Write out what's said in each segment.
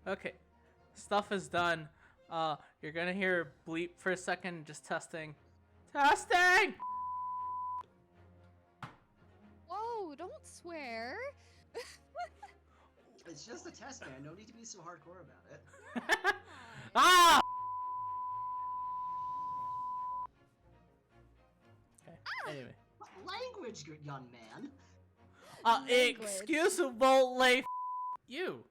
Okay. Stuff is done. You're gonna hear a bleep for a second, just testing. Testing! Whoa, don't swear. It's just a test, man. No need to be so hardcore about it. Ah! Okay, anyway. What language, good young man? Language. Excusable you.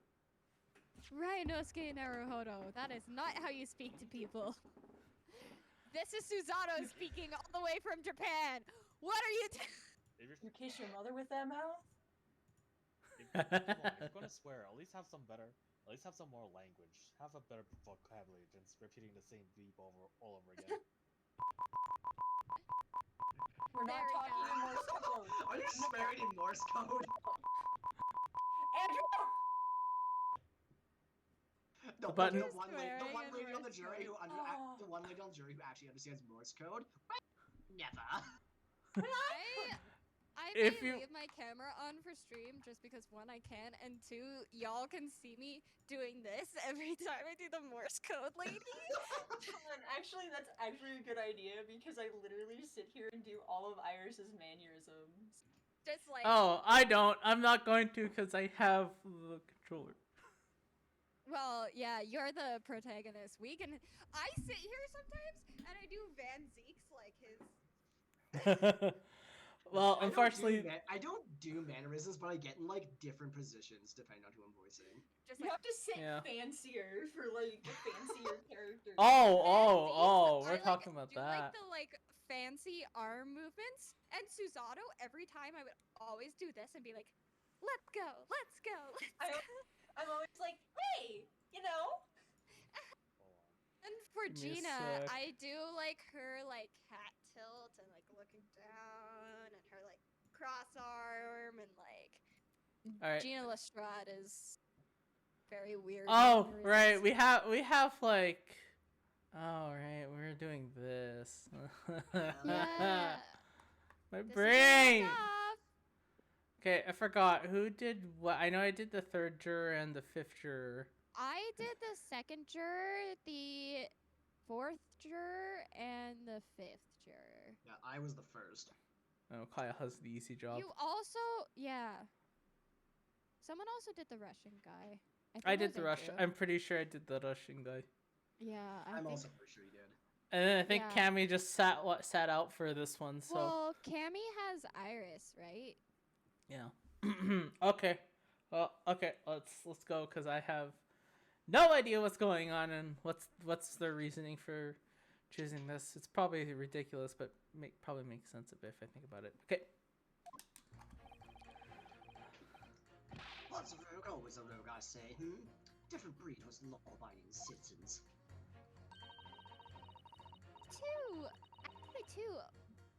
Rhinosuke Naruhodo. That is not how you speak to people. This is Susanoo speaking all the way from Japan. What are you You kiss your mother with that mouth? Come on, if you're gonna swear, at least have some more language. Have a better vocabulary than repeating the same beep all over again. We're not Very talking in Morse code. Are you swearing in Morse code? Andrew! The button. one lady on the jury who Oh. the one lady on the jury who actually understands Morse code. Never. I If may you- leave my camera on for stream just because one, I can, and two, y'all can see me doing this every time I do the Morse code lady. Actually, that's actually a good idea because I literally sit here and do all of Iris's mannerisms. Just like Oh, I don't. I'm not going to because I have the controller. well, yeah, you're the protagonist. I sit here sometimes and I do Van Zeek's like his Well, unfortunately, I don't do mannerisms, but I get in like different positions depending on who I'm voicing. just You like have to sit Yeah. fancier for like a fancier character. oh, I we're talking about do that. like the fancy arm movements, and Susanoo every time I would always do this and be like, "Let's go, let's go." Let's go. I'm always like, hey, you know? Hold on. And for Give me a Gina, sec. I do like her like cat tilt and like looking down and her like cross arm and like All right. Gina Lestrade is very weird. Oh, mannerisms. right. We have like. Oh, right. We're doing this. Yeah. My This is brain. your stuff. Okay, I forgot who did what. I know I did the third juror and the fifth juror. I did the second juror, the fourth juror, and the fifth juror. Yeah, I was the first. Oh, Kaya has the easy job. You also, yeah. Someone also did the Russian guy. think I it did was the Russian. Andrew. I'm pretty sure I did the Russian guy. Yeah, I I'm think. also pretty sure you did. And then I think Yeah. Cammy just sat out for this one. So Well, Cammy has Iris, right? yeah. Okay. Well, okay. Let's go because I have no idea what's going on and what's their reasoning for choosing this. It's probably ridiculous, but probably makes sense a bit if I think about it. Okay. Once a rogue, always a rogue, I say. Different breed was law-abiding citizens. Two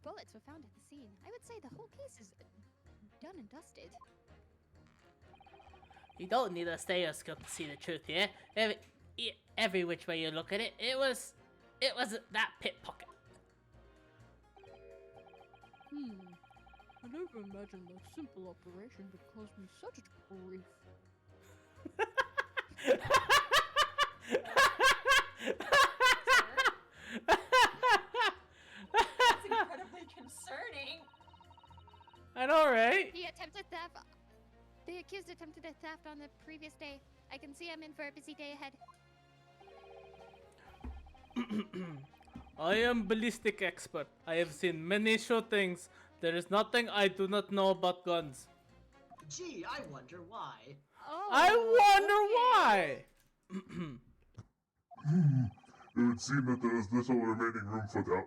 bullets were found at the scene. I would say the whole case is done and dusted. You don't need a stethoscope to see the truth here. Every which way you look at it, it was that pickpocket. I never imagined that simple operation would cause me such grief. That's incredibly concerning. I know, right? The attempted theft. The accused attempted a theft on the previous day. I can see I'm in for a busy day ahead. I am ballistic expert. I have seen many shootings. There is nothing I do not know about guns. Gee, I wonder why. Oh. I wonder why. It would seem that there is little remaining room for doubt.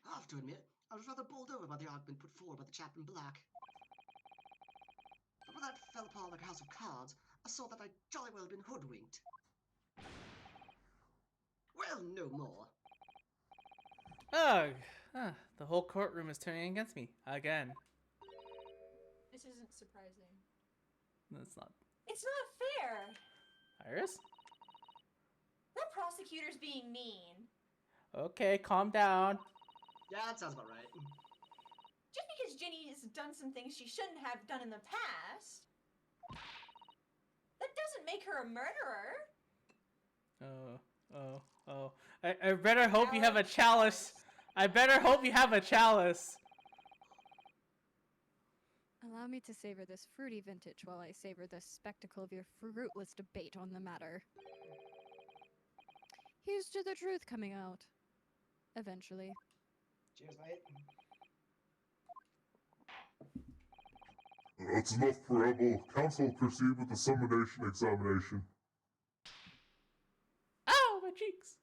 I have to admit, I was rather bowled over by the argument put forward by the chap in black. But when that fell upon like a house of cards, I saw that I'd jolly well been hoodwinked. Well, no more. Ugh. The whole courtroom is turning against me again. This isn't surprising. That's not It's not fair. Iris. That prosecutor's being mean. Okay, calm down. Yeah, that sounds about right. Just because Ginny has done some things she shouldn't have done in the past That doesn't make her a murderer. Oh. I better hope you have a chalice. I better hope you have a chalice. Allow me to savor this fruity vintage while I savor the spectacle of your fruitless debate on the matter. Here's to the truth coming out. Eventually. Cheers, mate. That's enough parable. Council proceed with the summonation examination. Ow, my cheeks.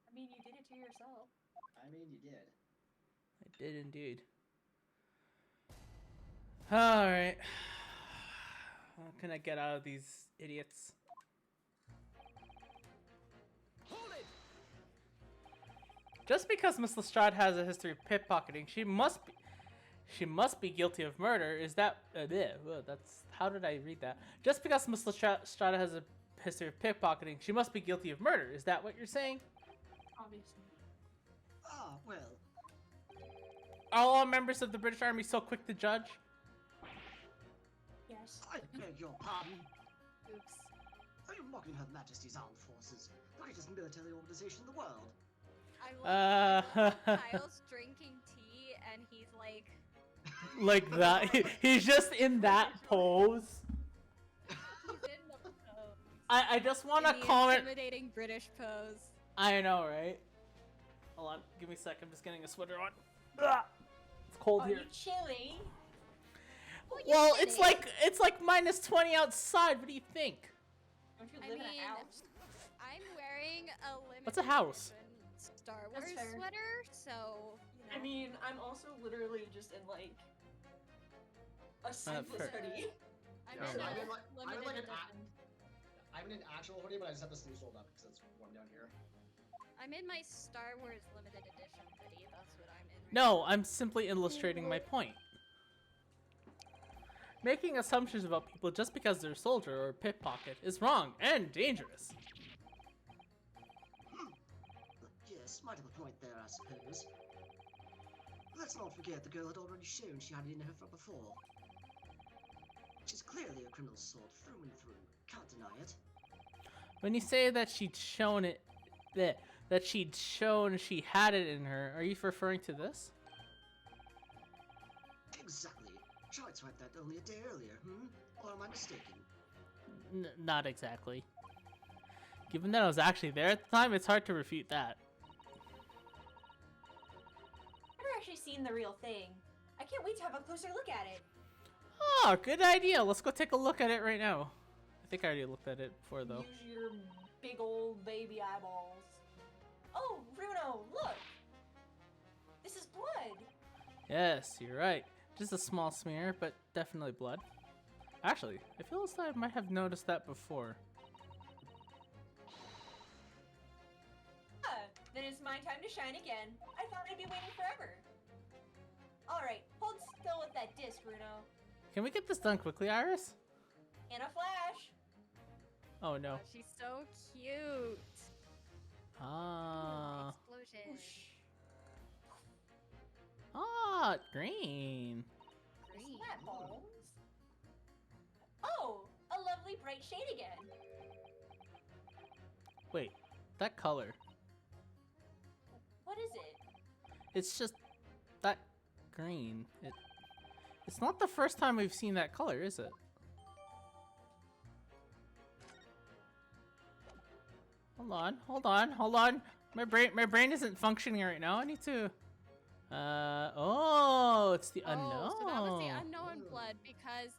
I mean, you did it to yourself. I mean, you did. I did indeed. Alright. How can I get out of these idiots? Just because Miss Lestrade has a history of pickpocketing, she must be guilty of murder. Is that that's how did I read that? Just because Miss Lestrade has a history of pickpocketing, she must be guilty of murder. Is that what you're saying? Obviously. Ah, well. Are all members of the British Army so quick to judge? Yes. I beg your pardon. Oops. Are you mocking Her Majesty's Armed Forces, the greatest military organization in the world? I love Kyle's drinking tea and he's Like that. He's just in that pose. he's in the pose. I just want to In the comment. intimidating British pose. I know, right? Hold on, give me a sec. I'm just getting a sweater on. Ugh. It's cold Are here. you chilly? Well, it's like -20 outside. What do you think? Don't you I live in mean, a house? I'm wearing a limited What's a house? edition Star That's Wars fair. sweater, so you know. I mean, I'm also literally just in like a sleeveless fair. hoodie. I'm Yeah, in I'm a in like- I'm in limited like an edition. I'm in an actual hoodie, but I just have the sleeves rolled up because it's warm down here. I'm in my Star Wars limited edition hoodie. That's what I'm in. Right No, I'm simply illustrating my point. Making assumptions about people just because they're a soldier or a pickpocket is wrong and dangerous. Yes, might have a point there, I suppose. Let's not forget the girl had already shown she had it in her from before. She's clearly a criminal sort through and through. Can't deny it. When you say that she'd shown it, that she'd shown she had it in her, are you referring to this? Exactly. Tried to write that only a day earlier, Or am I mistaken? Not exactly. Given that I was actually there at the time, it's hard to refute that. I've never actually seen the real thing. I can't wait to have a closer look at it. Oh, good idea. Let's go take a look at it right now. I think I already looked at it before, though. Use your big old baby eyeballs. Oh, Bruno, look! This is blood! Yes, you're right. Just a small smear, but definitely blood. Actually, I feel as though I might have noticed that before. Then it's my time to shine again. I thought I'd be waiting forever. Alright, hold still with that disc, Bruno. Can we get this done quickly, Iris? In a flash! Oh no. Oh, she's so cute. Ah. Explosion. Whoosh. Ah, green. Isn't that Holmes? Oh, a lovely bright shade again. Wait, that color. What is it? It's just that green. It's not the first time we've seen that color, is it? Hold on. My brain isn't functioning right now. I need to. Oh, it's the unknown. Oh, so that was the unknown blood because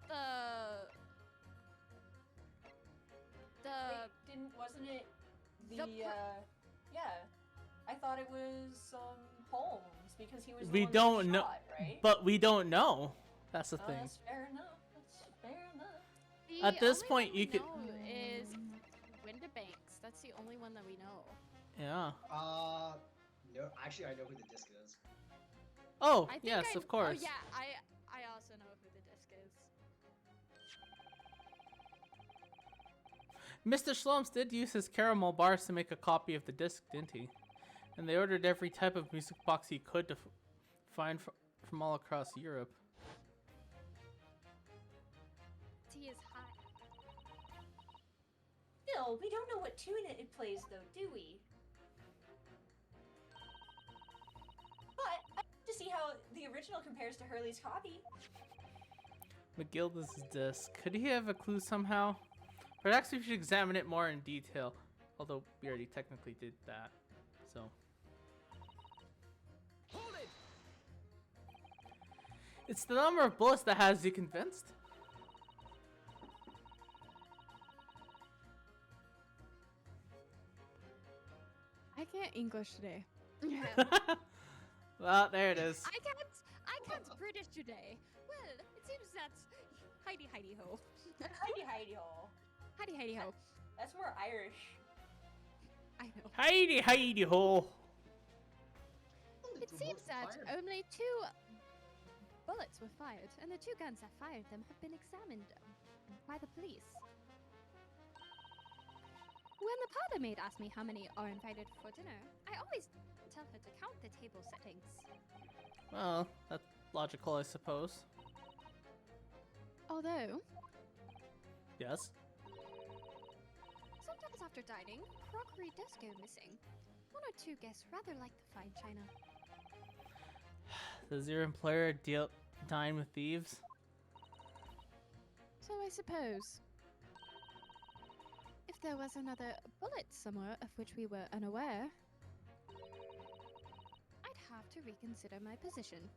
Wait, wasn't it the the, pr- yeah. I thought it was, Holmes, because he was the We one that don't know, shot, right? but we don't know. That's the Oh, thing. that's fair enough. That's fair enough. the At this only point, one you we could- know is Windibanks. That's the only one that we know. Yeah. No, actually, I know who the disc is. Oh, I think yes, of Oh course. yeah, I also know who the disc is. Mr. Shloms did use his caramel bars to make a copy of the disc, didn't he? And they ordered every type of music box he could to find from all across Europe. Tea is Still, we don't know what tune it plays, though, do we? But I'd like to see how the original compares to Hurley's copy. McGilda's disc. Could he have a clue somehow? Perhaps we should examine it more in detail. Although we already technically did that. So. Hold it! It's the number of bullets that has you convinced. I can't English today. Well, there it is. I can't British today. Well, it seems that's Heidi Heidi ho. Heidi Heidi ho. Heidi Heidi ho. That's more Irish. I know. Heidi, Heidi ho. It seems that only 2 bullets were fired, and the 2 guns that fired them have been examined by the police. When the parlor maid asks me how many are invited for dinner, I always tell her to count the table settings. Well, that's logical, I suppose. Although, Yes. sometimes after dining, crockery does go missing. 1 or 2 guests rather like the fine china. Does your employer dine with thieves? So I suppose, if there was another bullet somewhere of which we were unaware, I'd have to reconsider my position.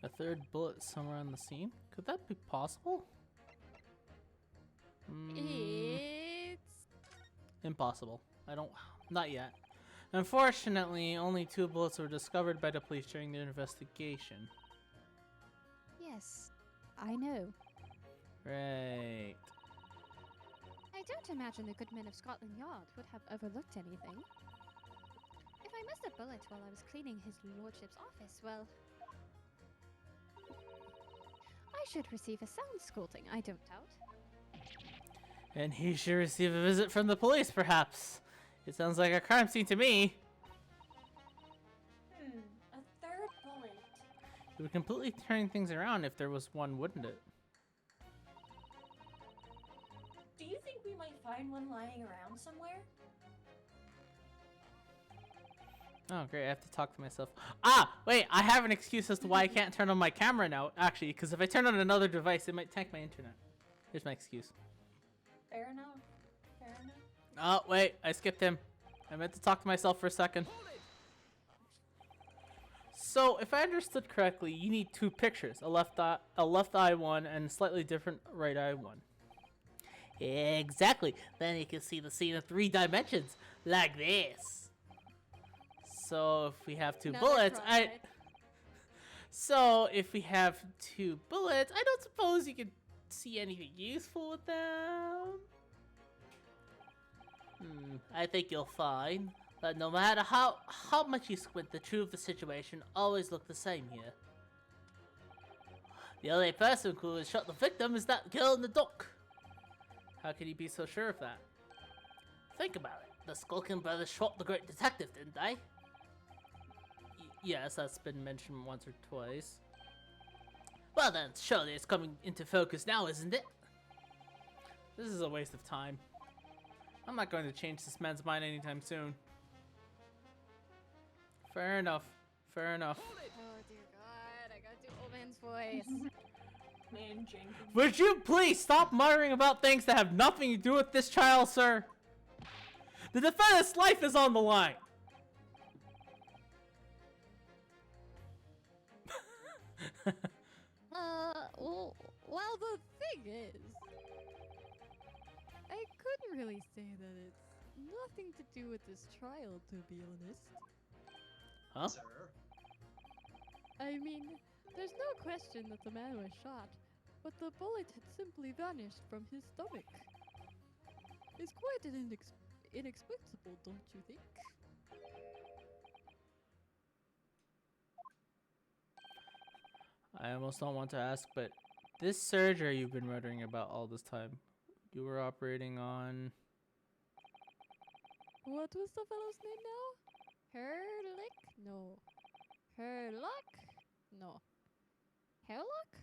A 3rd bullet somewhere on the scene? Could that be possible? It's Impossible. Not yet. Unfortunately, only 2 bullets were discovered by the police during their investigation. yes, I know. Right. I don't imagine the good men of Scotland Yard would have overlooked anything. If I missed a bullet while I was cleaning his lordship's office, well, I should receive a sound scolding, I don't doubt. And he should receive a visit from the police, perhaps. It sounds like a crime scene to me. A 3rd bullet. It would completely turn things around if there was one, wouldn't it? Do you think we might find one lying around somewhere? Oh, great. I have to talk to myself. Ah, wait. I have an excuse as to why I can't turn on my camera now, actually, because if I turn on another device, it might tank my internet. Here's my excuse. Fair enough. Fair enough. Oh, wait. I skipped him. I meant to talk to myself for a second. So, if I understood correctly, you need 2 pictures. A left eye one and a slightly different right eye one. Exactly. Then you can see the scene in 3 dimensions. Like this. So, if we have 2 Another bullets, cross-eyed. So, if we have 2 bullets, I don't suppose you could see anything useful with them. I think you'll find that no matter how much you squint, the truth of the situation always look the same here. The only person who has shot the victim is that girl in the dock. How can you be so sure of that? Think about it. The Skulkin brothers shot the great detective, didn't they? Yes, that's been mentioned once or twice. Well then, surely it's coming into focus now, isn't it? This is a waste of time. I'm not going to change this man's mind anytime soon. Fair enough. Fair enough. Oh dear God, I gotta do old man's voice. Man, Jenkins. Would you please stop muttering about things that have nothing to do with this child, sir? The defendant's life is on the line. Well, the thing is, I couldn't really say that it's nothing to do with this trial, to be honest. Huh? Sir? I mean, there's no question that the man was shot, but the bullet had simply vanished from his stomach. It's quite an inexplicable, don't you think? I almost don't want to ask, but this surgery you've been muttering about all this time, you were operating on... What was the fellow's name now? Herlick? No. Herlock? No. Herlock?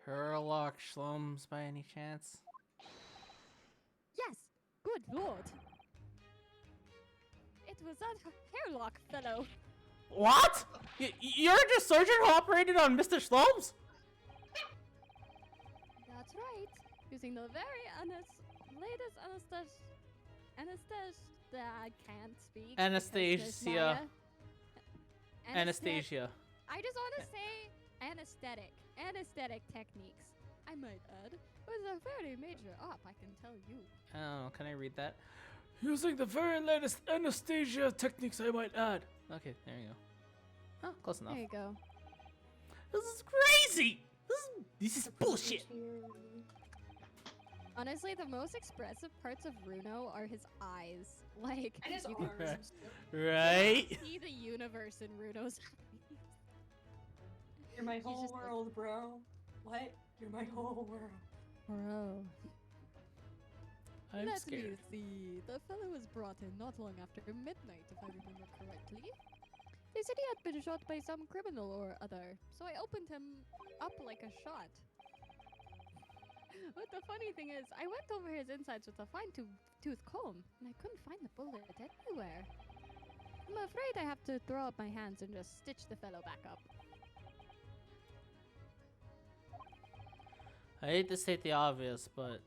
Herlock Schlums by any chance? Good lord. It was that hairlock fellow. What? You're just surgeon who operated on Mr. Slums? That's right. Using the very latest I can't speak. because there's Anastasia. Maya. Anastasia. I just want to say anesthetic techniques. I might add, it was a very major op, I can tell you. Oh, can I read that? Using the very latest anesthesia techniques, I might add. Okay, there you go. Oh, close enough. There you go. This is crazy! This is bullshit! Honestly, the most expressive parts of Runo are his eyes. Like, And his you can arms. Right? see the universe in Runo's eyes. You're my He's whole just like- world, bro. What? You're my whole world. Bro. I'm Let scared. me see. The fellow was brought in not long after midnight, if I remember correctly. They said he had been shot by some criminal or other, so I opened him up like a shot. But the funny thing is, I went over his insides with a fine-tooth comb, and I couldn't find the bullet anywhere. I'm afraid I have to throw up my hands and just stitch the fellow back up. I hate to state the obvious, but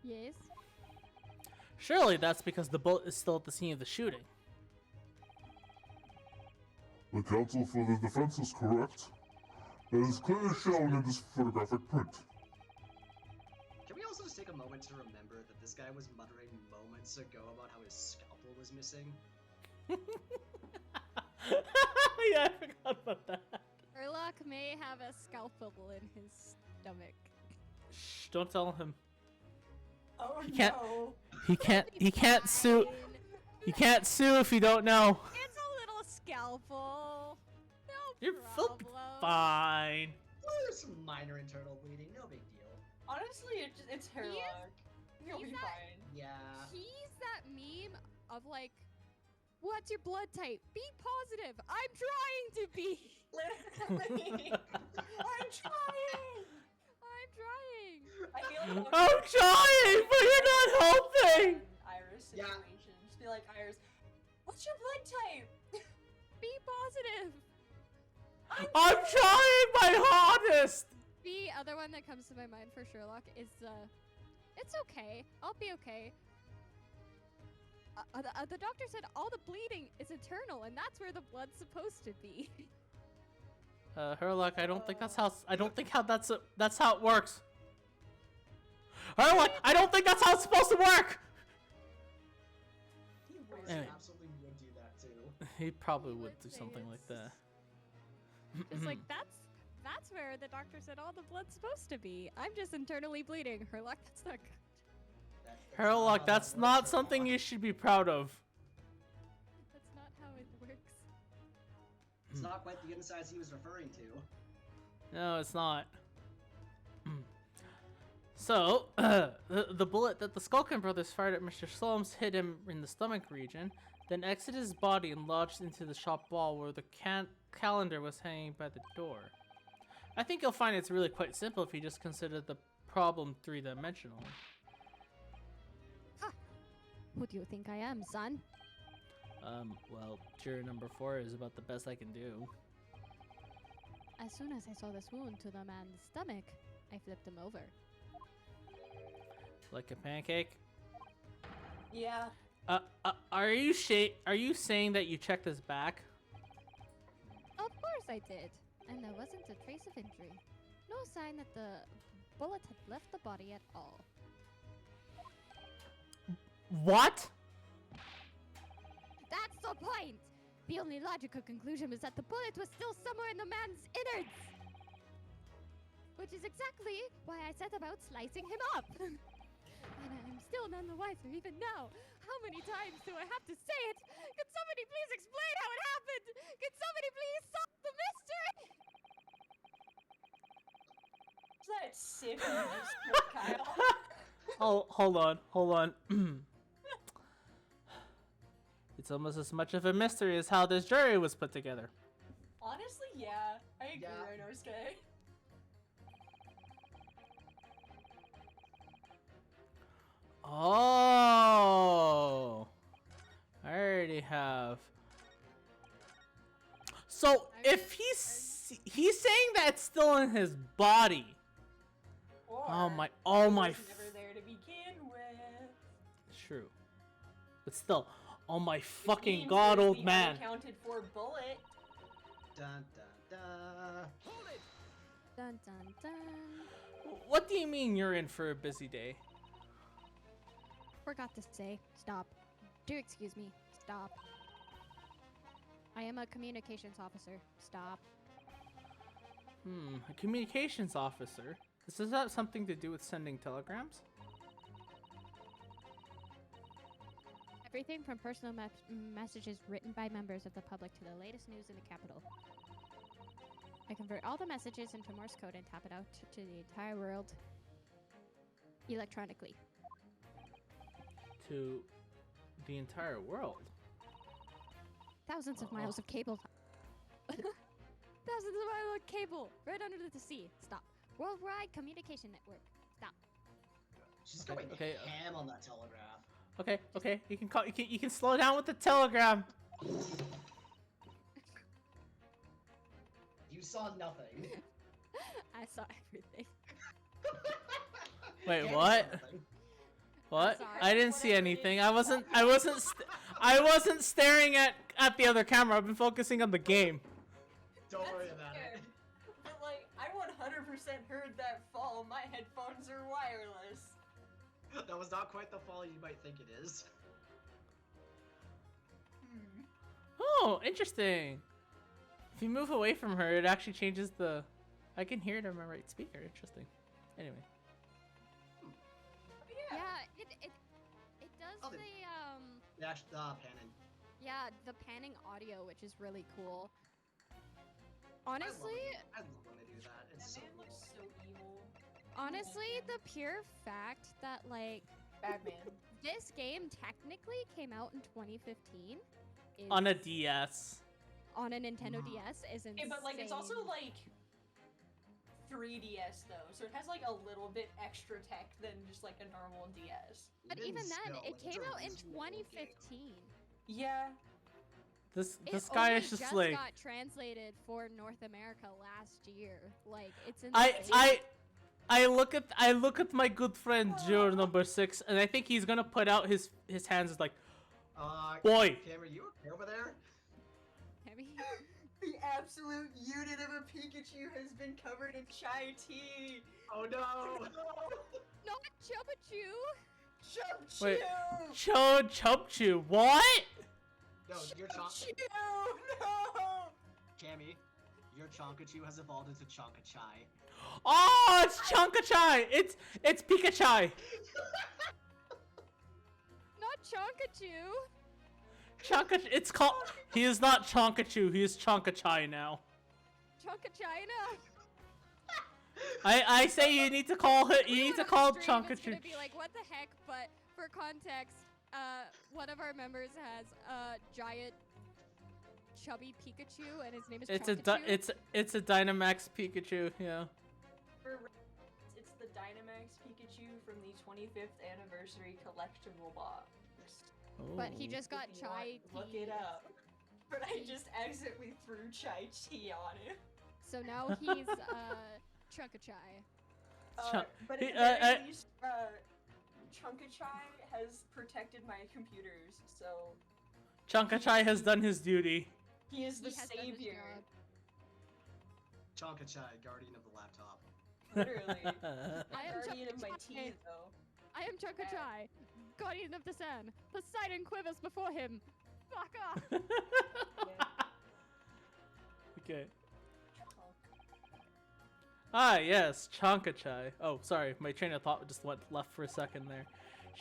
Yes? surely that's because the bullet is still at the scene of the shooting. The counsel for the defense is correct. It is clearly shown in this photographic print. Can we also just take a moment to remember that this guy was muttering moments ago about how his scalpel was missing? Yeah, I forgot about that. Urlock may have a scalpel in his stomach. Shh, don't tell him. Oh He can't- no. He can't sue. Fine. You can't sue if you don't know. It's a little scalpel. No You're problem. fine. Well, there's some minor internal bleeding, no big deal. Honestly, it's hair He is- lock. You'll he's be not- fine. Yeah. He's that meme of like, what's your blood type? Be positive. I'm trying to be. Literally. I'm trying. I'm trying. I feel like I'm trying, but you're not helping. Iris Yeah. situation. Just be like, Iris, what's your blood type? Be positive. I'm trying my hardest. The other one that comes to my mind for Sherlock is it's okay. I'll be okay. The doctor said all the bleeding is eternal, and that's where the blood's supposed to be. Herlock, I don't think that's how. That's how it works. Herlock, I don't think that's how it's supposed to work. He Right. Anyway. absolutely would do that too. He probably He would would do say something like it's- that. Just like that's where the doctor said all the blood's supposed to be. I'm just internally bleeding. Herlock, that's not good. That's Herlock, how that's that not works, something Herlock. you should be proud of. That's not how it works. It's not quite the insides he was referring to. No, it's not. So, the bullet that the Skulkin brothers fired at Mr. Slums hit him in the stomach region, then exited his body and lodged into the shop wall where the calendar was hanging by the door. I think you'll find it's really quite simple if you just consider the problem three-dimensional. Who do you think I am, son? Well, juror number 4 is about the best I can do. As soon as I saw this wound to the man's stomach, I flipped him over. Like a pancake? Yeah. Are you saying that you checked his back? Of course I did. And there wasn't a trace of injury. No sign that the bullet had left the body at all. What? That's the point! The only logical conclusion was that the bullet was still somewhere in the man's innards! Which is exactly why I set about slicing him up! And I'm still none the wiser even now. How many times do I have to say it? Could somebody please explain how it happened? Could somebody please solve the mystery? Is that sick of Kyle? Oh, hold on. It's almost as much of a mystery as how this jury was put together. Honestly, yeah. I agree, Yeah. Rinosuke. Oh, I already have. So if he's saying that it's still in his body. Or Oh my it was my never there to begin with. True. But still, oh my Which fucking means god, there's old the man. unaccounted for bullet. Dun dun dun. Dun dun dun. What do you mean you're in for a busy day? Forgot to say. Stop. Do excuse me. Stop. I am a communications officer. Stop. A communications officer? Does this have something to do with sending telegrams? Everything from personal messages written by members of the public to the latest news in the capital. I convert all the messages into Morse code and tap it out to the entire world electronically. To the entire world? Thousands of miles of cable. Thousands of miles of cable right under the sea. Stop. Worldwide communication network. Stop. She's Okay, going okay. ham on that telegraph. Okay. You can call. You can slow down with the telegram. You saw nothing. I saw everything. Wait, Ham what? saw nothing. What? Sorry. I didn't see Whatever it anything. is, I wasn't staring at the other camera. I've been focusing on the game. Don't That's worry about fair. it. But like, I 100% heard that fall. My headphones are wireless. That was not quite the fall you might think it is. Oh, interesting. If you move away from her, it actually changes the. I can hear it on my right speaker. Interesting. Anyway. Yeah. Yeah, it does Oh, the- Panning. the panning audio, which is really cool. Honestly, I love when they do that. That It's so man cool. looks so evil. honestly, the pure fact that like Batman. this game technically came out in 2015 is On a DS. on a Nintendo Mm. DS is insane. Okay, but like, it's also like 3DS though, so it has like a little bit extra tech than just like a normal DS. But even then, still, it it's came a out in reasonable game. 2015. Yeah. This It guy only is just just like. got translated for North America last year. Like it's I insane. I look at my good friend Joe number 6, and I think he's gonna put out his hands like, boy. Cameron, you okay over there? I mean, The absolute unit of a Pikachu has been covered in chai tea. Oh no! not Chubachu. Chubchu! Wait. Cho Chupchu. What? No, your Chubchu! No! Cammy, your Chonkachu has evolved into Chonkachai. Oh, it's Chonkachai. It's Pikachu. Not Chonkachu. Chonkachu. It's called. He is not Chonkachu. He is Chonkachai now. Chonkachina. I say you need to call it. You need to call It's Chonkachu. gonna be like, what the heck? But for context, one of our members has a giant chubby Pikachu, and his name is Chonkachu. It's a Dynamax Pikachu. Yeah. It's the Dynamax Pikachu from the 25th anniversary collectible box. But he Oh. just got If you chai want, tea. Look it up. But I just accidentally threw chai tea on it. So now he's Chunkachai. But he- at the very least, Chunkachai has protected my computers, so Chonkachai has done his duty. he is the He has done his savior. job. Chonkachai, guardian of the laptop. Literally. I am Guardian of my Chunkachai. tea, though. I am Chunkachai, guardian of the sun. Poseidon quivers before him. Fuck off. Okay. Ah, yes, Chonkachai. Oh, sorry, my train of thought just went left for a second there.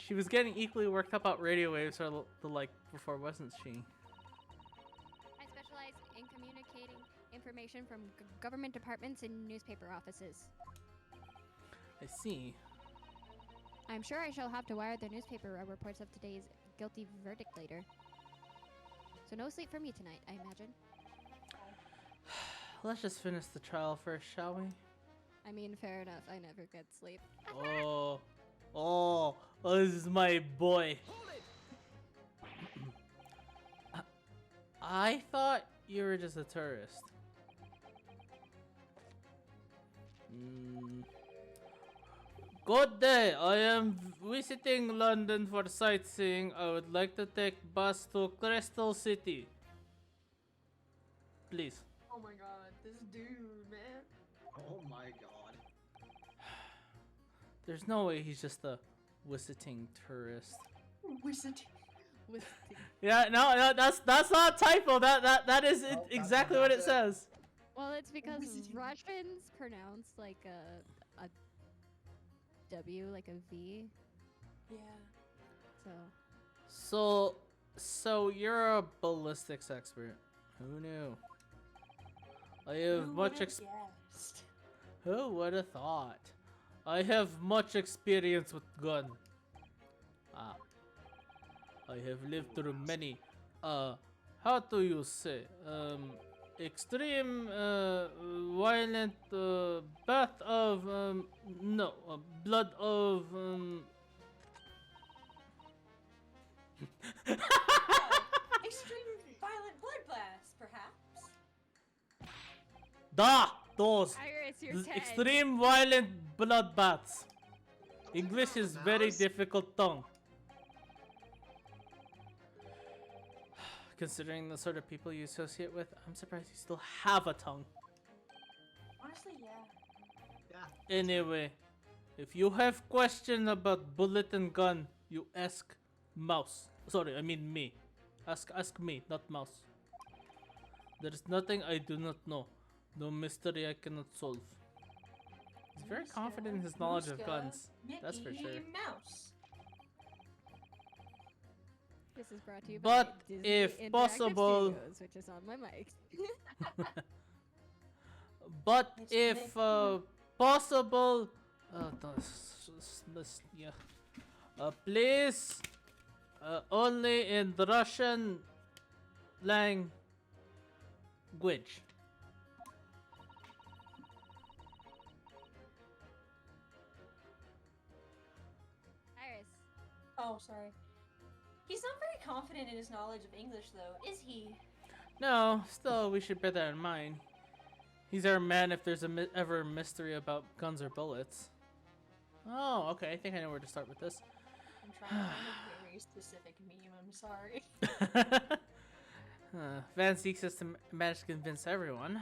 She was getting equally worked up about radio waves or the like before, wasn't she? I specialize in communicating information from government departments and newspaper offices. I see. I'm sure I shall have to wire the newspaper reports of today's guilty verdict later. So no sleep for me tonight, I imagine. Let's just finish the trial first, shall we? I mean, fair enough. I never get sleep. Oh. Oh, this is my boy. I thought you were just a tourist. Good day. I am visiting London for sightseeing. I would like to take bus to Crystal City. Please. Oh my god, this dude, man. Oh my god. There's no way he's just a visiting tourist. Wizard. With Yeah, no, that's not a typo. That is Nope, that's exactly not what it it. says. well, it's because Visiting. Russians pronounce like a W like a V. Yeah. So So you're a ballistics expert. Who knew? I have Who much would've ex- guessed? Who would have thought? I have much experience with gun. Ah. I have lived through many, how do you say, extreme, violent, bath of, no, blood of, Extreme violent bloodbaths, perhaps? Those. Iris, you're Those 10. extreme violent bloodbaths. English is very Mouse? difficult tongue. Considering the sort of people you associate with, I'm surprised you still have a tongue. Honestly, yeah. Yeah. Anyway, if you have question about bullet and gun, you ask Mouse. Sorry, I mean me. Ask me, not Mouse. There is nothing I do not know. No mystery I cannot solve. He's very confident in his knowledge of guns. That's for sure. Mouse. This is brought to you But by Disney if Interactive possible- Studios, which is on my mic. But It's if Nick. possible, yeah. Please, only in the Russian language. Iris, Oh, sorry. He's not very confident in his knowledge of English, though, is he? No, still, we should bear that in mind. He's our man if there's ever a mystery about guns or bullets. Oh, okay. I think I know where to start with this. I'm trying to find a very specific meme, I'm sorry. Van seeks us to manage to convince everyone.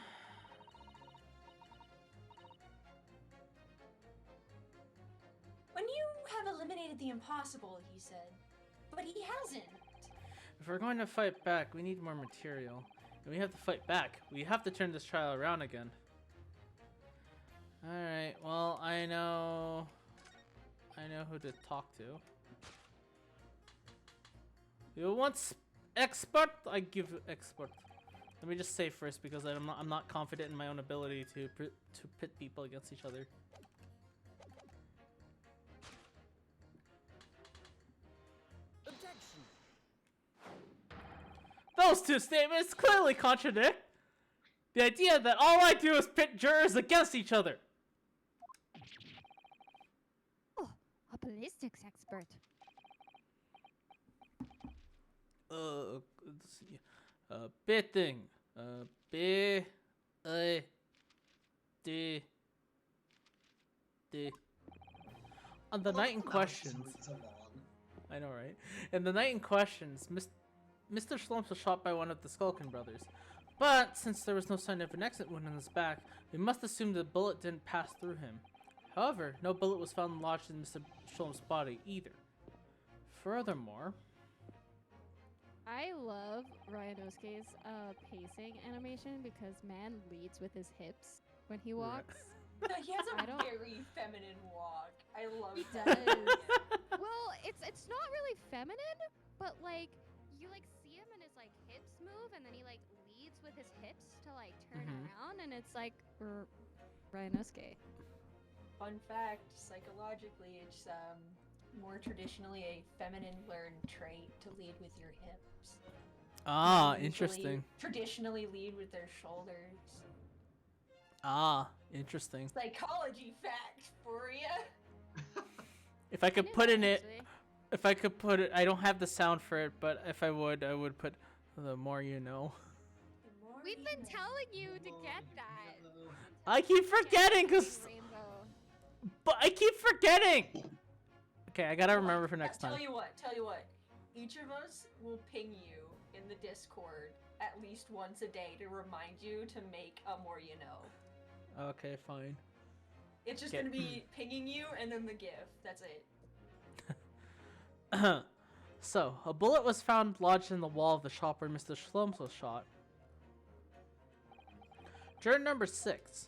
When you have eliminated the impossible, he said. But he hasn't. If we're going to fight back, we need more material. And we have to fight back. We have to turn this trial around again. Alright, well, I know who to talk to. You want expert? I give expert. Let me just say first because I'm not confident in my own ability to pit people against each other. Those two statements clearly contradict the idea that all I do is pit jurors against each other. oh, a ballistics expert. Let's see. Pitting. B A D D. On the night in questions. I know, right? In the night in questions, Mr. Slumps was shot by one of the Skulkin brothers. But since there was no sign of an exit wound on his back, we must assume the bullet didn't pass through him. However, no bullet was found lodged in Mr. Slump's body either. Furthermore, I love Ryanosuke's pacing animation because man leads with his hips when he walks. He has I a don't- very feminine walk. I love He that. does. Well, it's not really feminine, but like you like see him and his like hips move, and then he like leads with his hips to like turn Mhm. around, and it's like Ryanosuke. Fun fact, psychologically, it's more traditionally a feminine learned trait to lead with your hips. ah, Usually interesting. Traditionally lead with their shoulders. Ah, interesting. Psychology fact for ya. If I could knew put that, in it, actually. if I could put it, I don't have the sound for it, but if I would put the more you know. The more We've you been know. telling you to get that. I keep forgetting Get because, something, Rainbow. but I keep forgetting. Okay, I gotta remember for Yeah, next time. Tell you what. Each of us will ping you in the Discord at least once a day to remind you to make a more you know. Okay, fine. It's just Okay. gonna be pinging you and then the GIF. That's it. So, a bullet was found lodged in the wall of the shop where Mr. Schlums was shot. Turn number 6.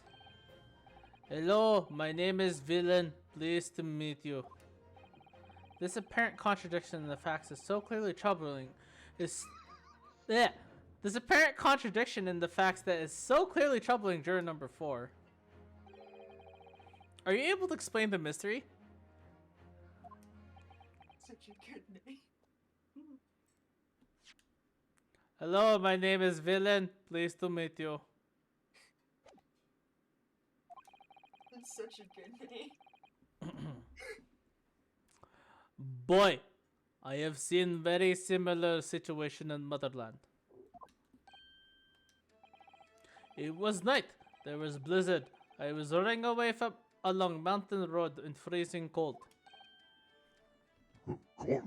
Hello, my name is Villain. Pleased to meet you. This apparent contradiction in the facts is so clearly troubling. This apparent contradiction in the facts that is so clearly troubling juror number 4. Are you able to explain the mystery? Such a good name. Hello, my name is Villain. Pleased to meet you. That's such a good name. Boy, I have seen very similar situation in Motherland. It was night. There was blizzard. I was running away from along mountain road in freezing cold. Golly.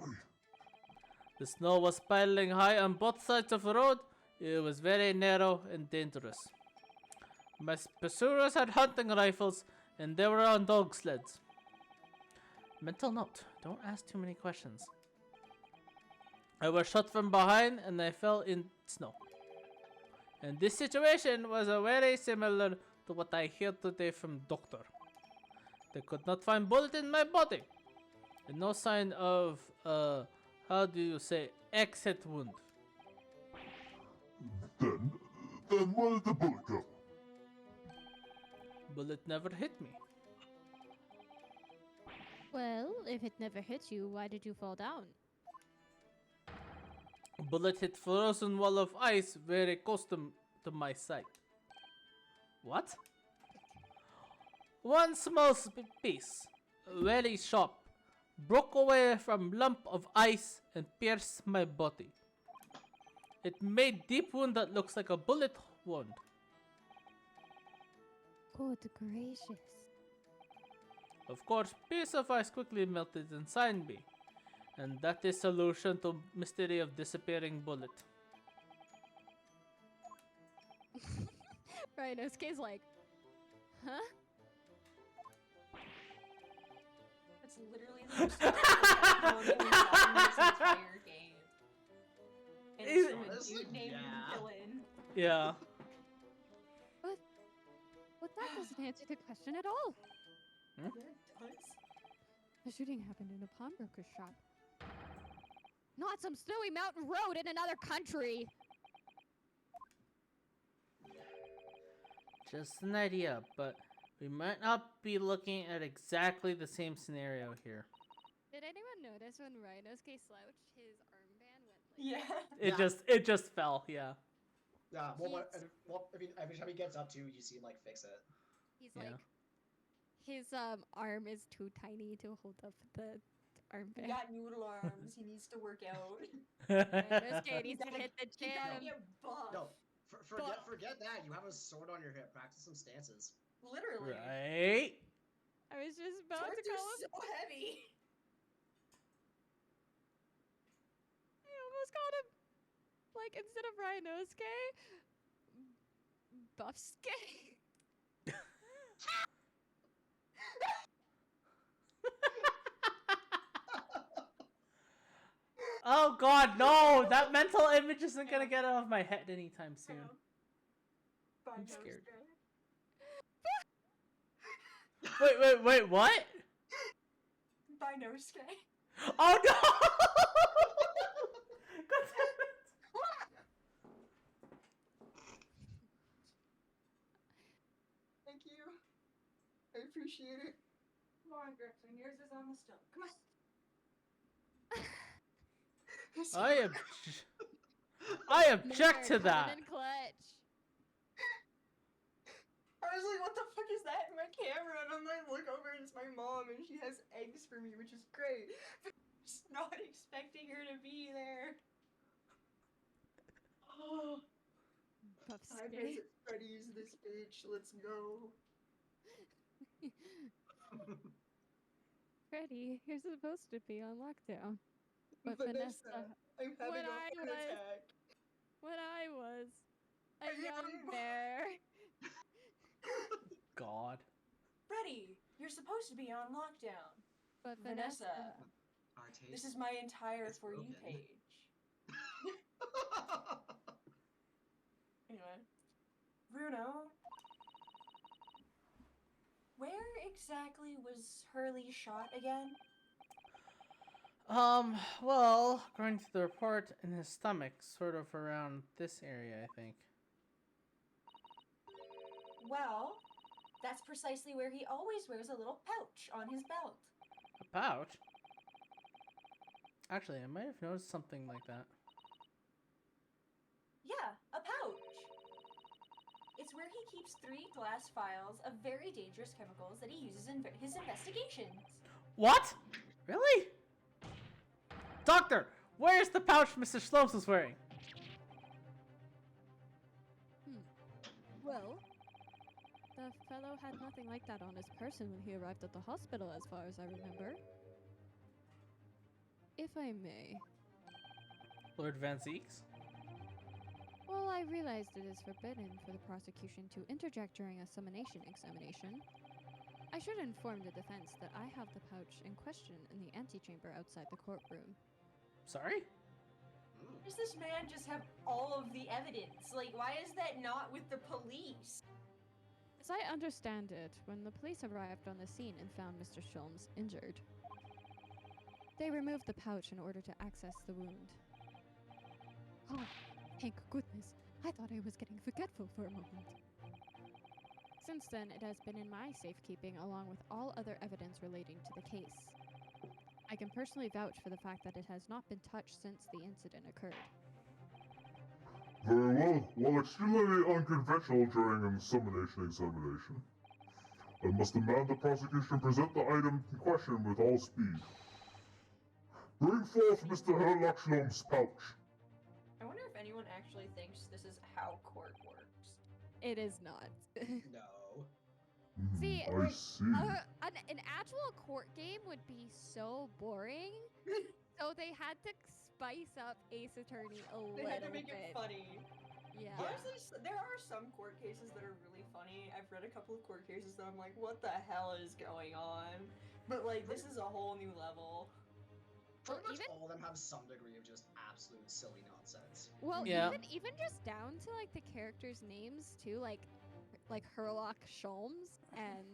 The snow was piling high on both sides of the road. It was very narrow and dangerous. My pursuers had hunting rifles and they were on dog sleds. Mental note, don't ask too many questions. I was shot from behind and I fell in snow. And this situation was very similar to what I heard today from doctor. They could not find bullet in my body. And no sign of, how do you say, exit wound. Then where did the bullet go? Bullet never hit me. Well, if it never hit you, why did you fall down? Bullet hit frozen wall of ice very close to my side. What? One small piece, very sharp, broke away from lump of ice and pierced my body. It made deep wound that looks like a bullet wound. Good gracious. Of course, piece of ice quickly melted inside me. And that is solution to mystery of disappearing bullet. Right, Osuke's like, huh? That's literally the most important we've gotten this entire game. And it's from a Honestly, dude named yeah. Dylan. Yeah. But that doesn't answer the question at all. Yeah, it does. The shooting happened in a pawnbroker's shop. Not some snowy mountain road in another country. Just an idea, but we might not be looking at exactly the same scenario here. Did anyone notice when Rhinosuke slouched, his armband went like... Yeah. It just fell, yeah. Yeah, well, He's- I mean, every time he gets up to, you see him like fix it. He's Yeah. like... His arm is too tiny to hold up the He armband. got noodle arms. He needs to work out. Rhinosuke He's needs to gotta- hit the He gotta gym. get buff. No, forget that. You have a sword on your hip. Practice some stances. Literally. Right? I was just about Swords to are call him... so heavy. I almost called him, like, instead of Rhinosuke, Buffsuke. Oh god, no! That mental image isn't gonna get out of my head anytime soon. I'm scared. Wait, what? By Nosuke. Oh no! God damn it. Thank you. I appreciate it. Come on, Griffin. Yours is on the stone. Come on. I object to that. Clutch. I I was like, what the fuck is that in my camera? And I'm like, look over and it's my mom and she has eggs for me, which is great. But I'm just not expecting her to be there. Oh, I Buffsky. visit Freddy's this bitch. Let's go. Freddy, you're supposed to be on lockdown. But Vanessa, I'm having when a I heart was- attack. when I was a A young young bear. God. Freddy, you're supposed to be on lockdown. But Vanessa, Our taste. this is my entire It's For You broken. page. Anyway, Bruno, where exactly was Hurley shot again? Well, according to the report, in his stomach, sort of around this area, I think. Well, that's precisely where he always wears a little pouch on his belt. A pouch? Actually, I might have noticed something like that. Yeah, a pouch. It's where he keeps 3 glass vials of very dangerous chemicals that he uses in his investigations. What? Really? Doctor, where's the pouch Mr. Slopes was wearing? Well, the fellow had nothing like that on his person when he arrived at the hospital, as far as I remember. If I may. Lord Van Zeeks? Well, I realized it is forbidden for the prosecution to interject during a summonation examination. I should inform the defense that I have the pouch in question in the antechamber outside the courtroom. Sorry? Does this man just have all of the evidence? Like, why is that not with the police? As I understand it, when the police arrived on the scene and found Mr. Sholmes injured, they removed the pouch in order to access the wound. Oh, thank goodness. I thought I was getting forgetful for a moment. Since then, it has been in my safekeeping along with all other evidence relating to the case. I can personally vouch for the fact that it has not been touched since the incident occurred. Very well. While extremely unconventional during an summonation examination, I must demand the prosecution present the item in question with all speed. Bring forth Mr. Herlock Schlom's pouch. I wonder if anyone actually thinks this is how court works. It is not. No. See, I see. An actual court game would be so boring. So they had to spice up Ace Attorney a They little had to make bit. it funny. Yeah. Honestly, there are some court cases that are really funny. I've read a couple of court cases that I'm like, what the hell is going on? But like, this is a whole new level. Pretty Well, much even- all of them have some degree of just absolute silly nonsense. Well, Yeah. even just down to like the characters' names too, like Herlock Sholmes and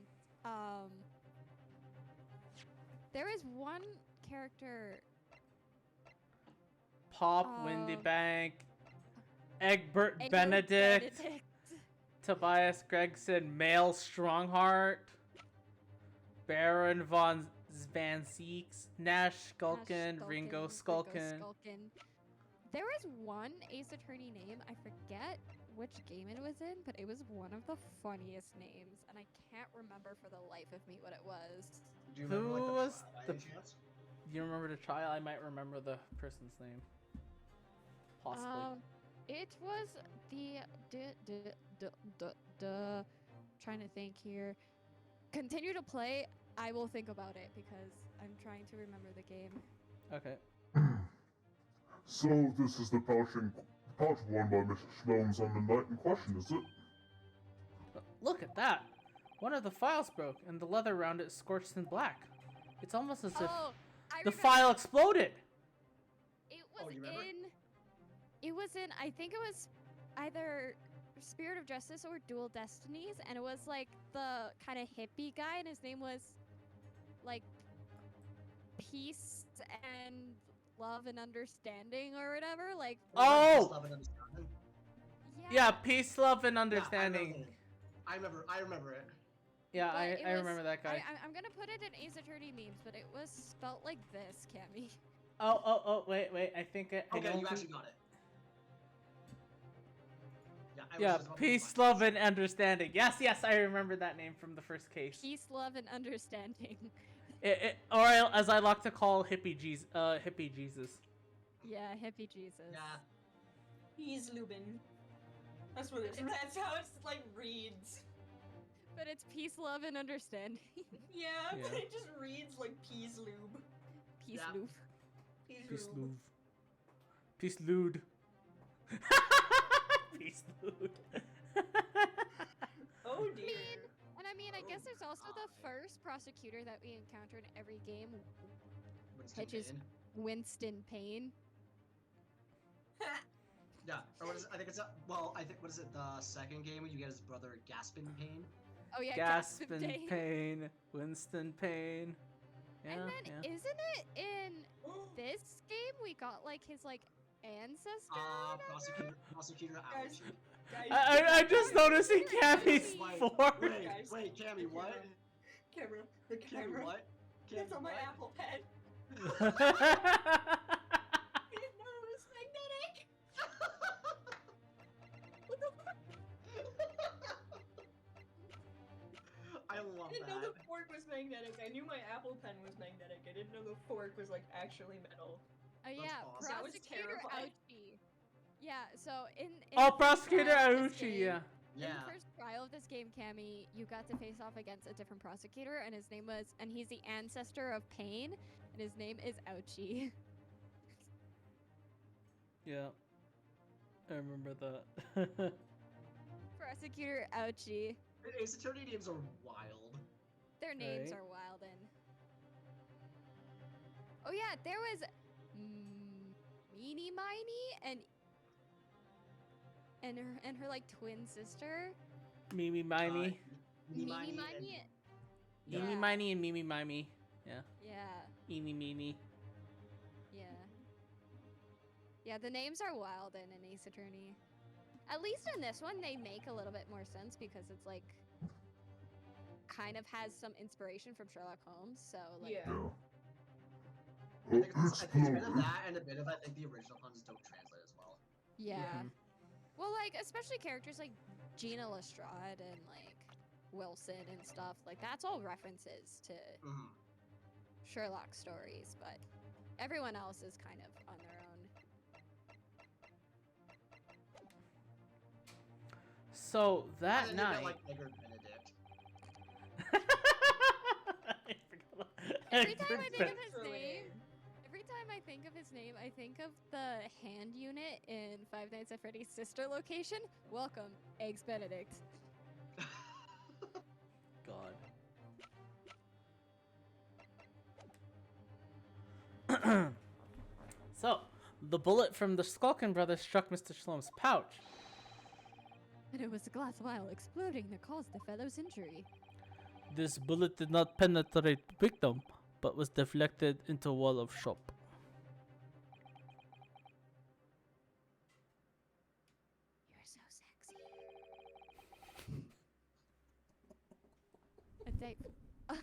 there is one character. Pop, Windy Um, Bank, Egbert Egbert Benedict, Benedict. Tobias Gregson, Male Strongheart, Baron Van Zeeks, Nash Skulkin, Ringo Skulkin. There is one Ace Attorney name, I forget which game it was in, but it was one of the funniest names, and I can't remember for the life of me what it was. Do you remember like Who the was trial by the- any chance? You remember the trial? I might remember the person's name. Possibly. It was the trying to think here. Continue to play. I will think about it because I'm trying to remember the game. Okay. So this is the pouch worn by Mr. Schlom's on the night in question, is it? Look at that! One of the files broke, and the leather around it is scorched in black. It's almost as if Oh, I the remember. file exploded! It Oh, was you remember? I think it was either Spirit of Justice or Dual Destinies, and it was like the kind of hippie guy, and his name was like Peace and Love and Understanding or whatever. Like, Oh! Peace, love, and understanding. Yeah, peace, love, and Yeah, understanding. I remember it. Yeah, But it I was- remember that guy. I'm gonna put it in Ace Attorney memes, but it was spelt like this, Cammy. Oh, wait, I think I Okay, don't you think... actually got it. Yeah, I Yeah, was just peace, love, and understanding. Yes, yes, I remember that name from the first case. Peace, love, and understanding. Or as I like to call Hippie Jesus. Hippie Jesus. Yeah, hippie Jesus. Yeah. He's Lubin. That's what it is. That's how it's like reads. But it's peace, love, and understanding. Yeah, Yeah. but it just reads like peas lube. Peace, Yeah. love. Peace, Luve. Peace, Lude. Peace, Lude. Oh dear. And I mean, I guess Oh, there's also the God. first prosecutor that we encounter in every game, Winston which is Payne. Winston Payne. Yeah, or what is it? I think it's well, I think what is it? The second game when you get his brother Gaspin Payne. Oh yeah, Gaspin Payne. Winston Payne. Yeah, And then yeah. isn't it in this game we got like his like ancestor? or whatever? Prosecutor Guys, Ouchie. guys, I just noticed in Cammy's Wait, form. wait, Guys, wait, Cammy, what? Camera. The Cammy, camera. what? It's Cammy, on my what? Apple Pen. Yeah. I didn't know it was magnetic. What the fuck? I love I didn't know that. the fork was magnetic. I knew my Apple Pen was magnetic. I didn't know the fork was like actually metal. Oh yeah, awesome. That was prosecutor terrifying. Ouchie. Yeah, so in Oh, the first Prosecutor trial of this Auchi, game- yeah. In Yeah. the first trial of this game, Cammy, you got to face off against a different prosecutor, and his name was, and he's the ancestor of Pain, and his name is Ouchie. Yeah. I remember that. Prosecutor Ouchie. Ace Attorney names are wild. Their names Right. are wild and. Oh yeah, there was Meanie Miney and her like twin sister. Mimi Mimey. Mimi Miney and- Miney. Mimi Yeah. Mimey and Mimi Mimey. Yeah. Yeah, Eeny Meeny. yeah. Yeah, the names are wild in an Ace Attorney. At least in this one, they make a little bit more sense because it's like kind of has some inspiration from Sherlock Holmes. So like, Yeah. Yeah. I think it's a bit of Explode. that and a bit of I think the original puns don't translate as well. yeah. Mhm. Well, like especially characters like Gina Lestrade and like Wilson and stuff. Like that's all references to Mhm. Sherlock stories, but everyone else is kind of on their own. So And that then you night. get, like Edgar Benedict. I forgot. Every time I think of his Throw it name, in. every time I think of his name, I think of the hand unit in Five Nights at Freddy's sister location. Welcome, Eggs Benedict. God. So, the bullet from the Skulkin brothers struck Mr. Shlom's pouch. And it was the glass vial exploding that caused the fellow's injury. This bullet did not penetrate the victim, but was deflected into a wall of shop. You're so sexy. A date. I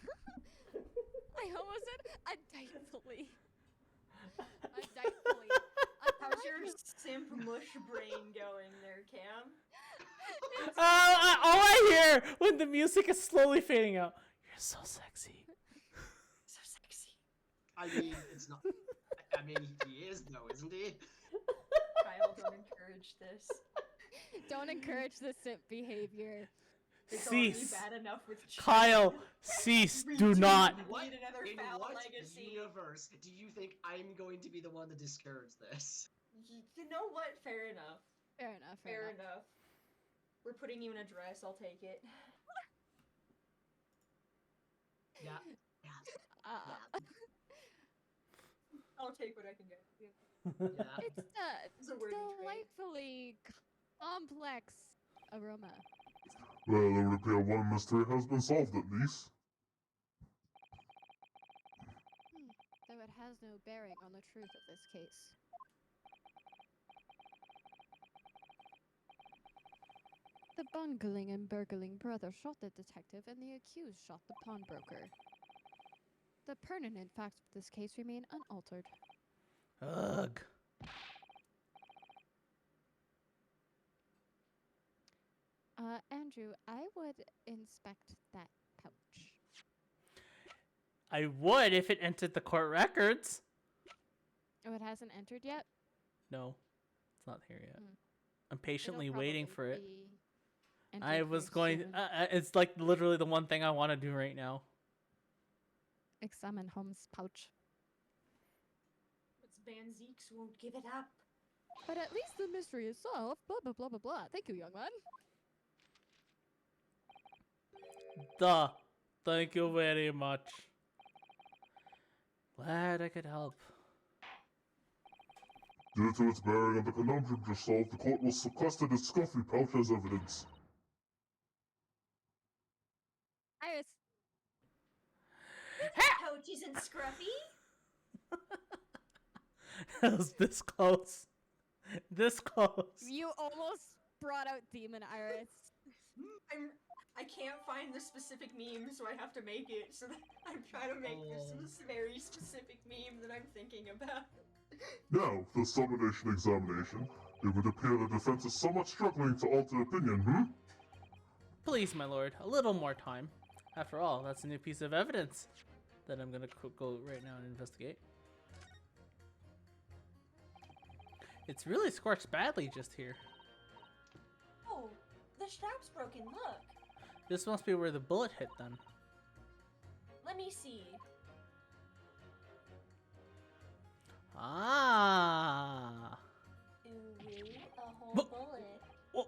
almost said a dightfully. A dightfully. How's your simp mush brain going there, Cam? All I hear when the music is slowly fading out. You're so sexy. So sexy. I mean, it's not. I mean, he is though, isn't he? Kyle, don't encourage this. Don't encourage the simp behavior. It's already Cease. bad enough with Kyle, cease. Do not. Need another In foul what legacy. universe do you think I'm going to be the one to discourage this? You know what? Fair enough. Fair enough. Fair enough. We're putting you in a dress. I'll take it. Yeah. Yeah. Uh, I'll take what I can get. Yeah. it's a word and trade. delightfully complex aroma. Well, it would appear one mystery has been solved at least. Though it has no bearing on the truth of this case. The bungling and burgling brother shot the detective and the accused shot the pawnbroker. The pertinent facts of this case remain unaltered. Ugh. Andrew, I would inspect that pouch. I would if it entered the court records. Oh, it hasn't entered yet? No, it's not here yet. Hmm. I'm patiently It'll waiting probably for it. be I entered was very going. soon. It's like literally the one thing I want to do right now. Examine Holmes' pouch. But Van Zeeks won't give it up. But at least the mystery is solved. Blah, blah, blah, blah, blah. Thank you, young man. Duh. Thank you very much. Glad I could help. Due to its bearing on the conundrum just solved, the court will sequester the Scuffy pouch as evidence. Iris, Pouch isn't scruffy. It was this close. This close. you almost brought out Demon Iris. I can't find the specific meme, so I have to make it. So that I'm trying to make this very specific meme that I'm thinking about. Now, for the summation examination, it would appear the defense is somewhat struggling to alter opinion, Please, my lord, a little more time. After all, that's a new piece of evidence that I'm gonna go right now and investigate. It's really scorched badly just here. Oh, the strap's broken. Look. This must be where the bullet hit then. Let me see. Ah. Ooh, a whole bullet.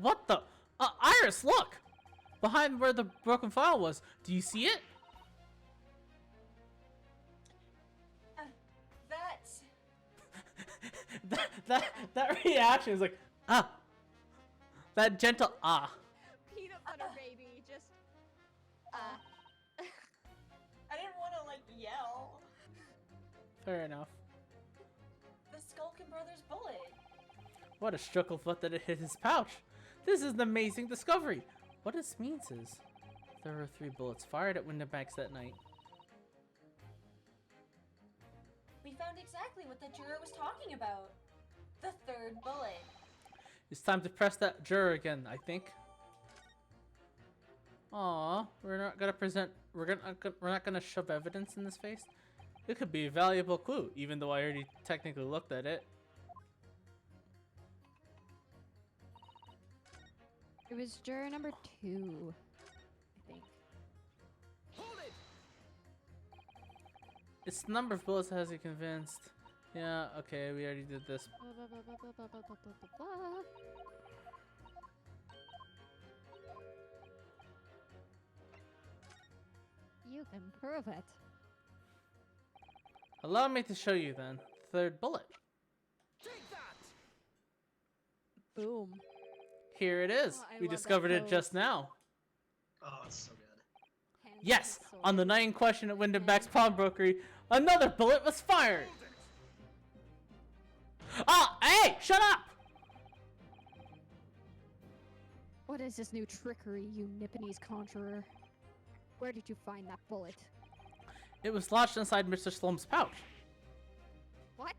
What the? Iris, look! Behind where the broken file was. Do you see it? That's... that reaction is like, ah. That gentle ah. Peanut butter baby, just. I didn't want to, like, yell. Fair enough. The Skulkin Brothers bullet. What a strugglefoot that it hit his pouch. This is an amazing discovery. What this means is, there were 3 bullets fired at Windenbanks that night. We found exactly what the juror was talking about. The 3rd bullet. It's time to press that juror again, I think. Aw, we're not gonna shove evidence in his face. It could be a valuable clue, even though I already technically looked at it. It was juror number 2, I think. It's the number of bullets that has you convinced. Yeah, okay, we already did this. Blah, blah, blah, blah, blah, blah, blah, blah, blah, blah. You can prove it. Allow me to show you then. 3rd bullet. Boom. Here it is. Oh, I We love that discovered it pose. just now. Oh, it's so good. Hands Yes, up, on the sword. night in question at Windenback's pawnbrokery, another bullet was fired. Ah, hey, shut up! What is this new trickery, you Nipponese conjurer? Where did you find that bullet? It was lodged inside Mr. Slum's pouch. What?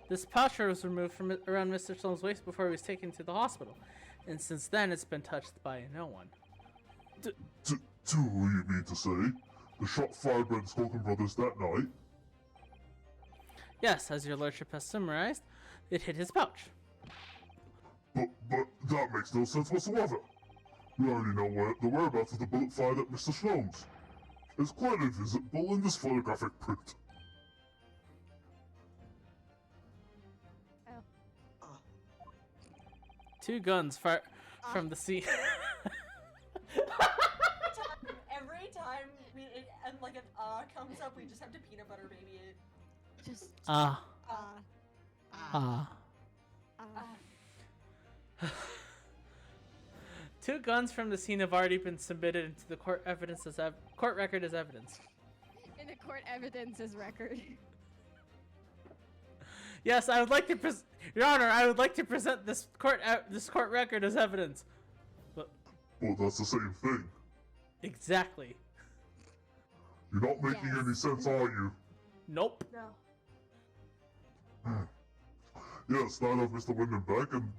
This pouch was removed from around Mr. Slum's waist before he was taken to the hospital, and since then it's been touched by no one. you mean to say? The shot fired by the Skulkin Brothers that night? Yes, as your lordship has summarized, it hit his pouch. But that makes no sense whatsoever. We already know the whereabouts of the bullet fired at Mr. Shlom's. It's clearly visible in this photographic print. Oh. 2 guns fired from the scene. Every time and like an comes up, we just have to peanut butter baby it. Just. Ah, Ah. ah. 2 guns from the scene have already been submitted into the court record as evidence. In the court evidence's record. Yes, I would like to Your Honor, I would like to present this court record as evidence. But Well, that's the same thing. exactly. You're not making Yes. any sense, are you? Nope. No. Yes, that of Mr. Windenbeck and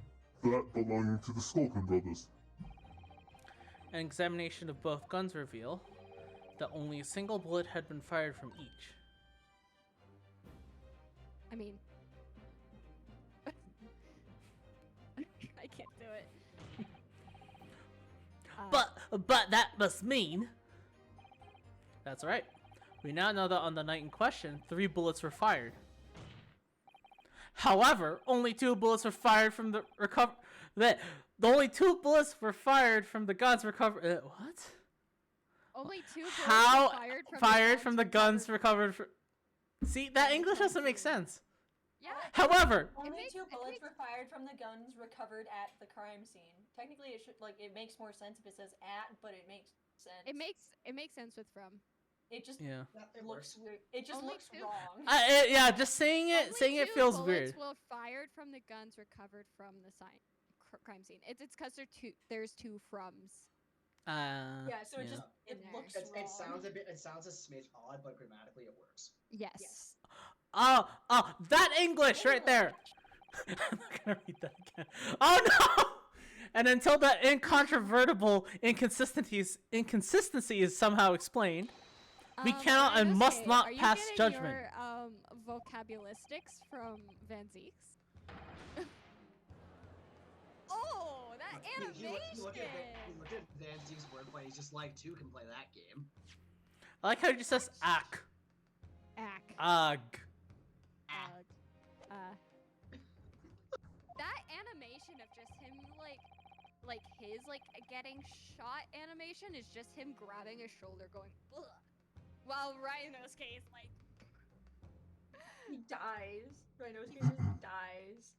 that belonging to the Skulkin Brothers. An examination of both guns reveal that only a single bullet had been fired from each. I mean, I can't do it. But that must mean... That's right. We now know that on the night in question, 3 bullets were fired. However, only 2 bullets were fired from the only 2 bullets were fired from the guns recovered. What? Only 2 bullets How were fired from the guns recovered? See, that English doesn't make sense. Yeah. However, Only 2 bullets were fired from the guns recovered at the crime scene. Technically, it should it makes more sense if it says at, but it makes sense. It makes sense with from. It just yeah. It looks works. weird. It just Only looks 2 wrong. Yeah, just saying it Only 2 feels bullets weird. were fired from the guns recovered from the crime scene. It's because there's 2 froms. Yeah, so it yeah. just it In there. looks It wrong. sounds a smidge odd, but grammatically it works. Yes. Yes. Oh, that English right there. I'm not gonna read that again. Oh no! And until the incontrovertible inconsistency is somehow explained, we cannot and must not are you pass getting judgment. Your vocabularistics from Van Zeeks? Oh, that He animation! looked at Van Zeke's wordplay. He's just like, 2 can play that game. I like how he just says "ak." Ack. Ugh. That animation of just him like his getting shot animation is just him grabbing his shoulder going ugh. While Rhino's case He dies. Rhinosuke just dies.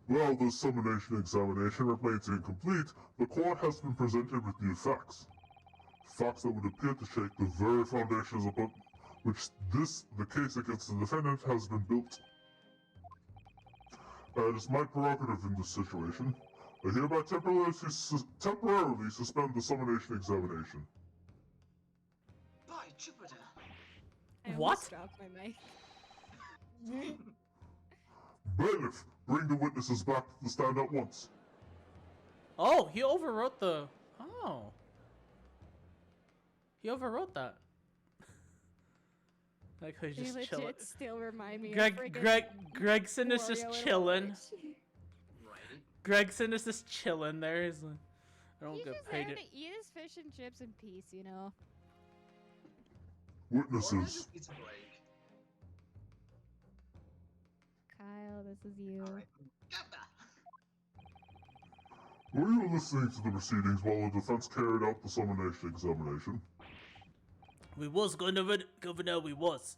While the summonation examination remains incomplete, the court has been presented with new facts. Facts that would appear to shake the very foundations upon which the case against the defendant has been built. It is my prerogative in this situation. I hereby temporarily suspend the summonation examination. By Jupiter! I almost What? dropped my mic. Bailiff, bring the witnesses back to the stand at once. Oh, he overwrote the. Oh. He overwrote that. Like he's You just legit chilling. still remind me Gregson is just chilling. Right? Gregson is just chilling there. He's like, I don't He's get just paid there it. to eat his fish and chips in peace, you know. Or Witnesses, just needs a break. Kyle, this is you. Alright. Gabba! were you listening to the proceedings while the defense carried out the summonation examination? We was Governor, we was.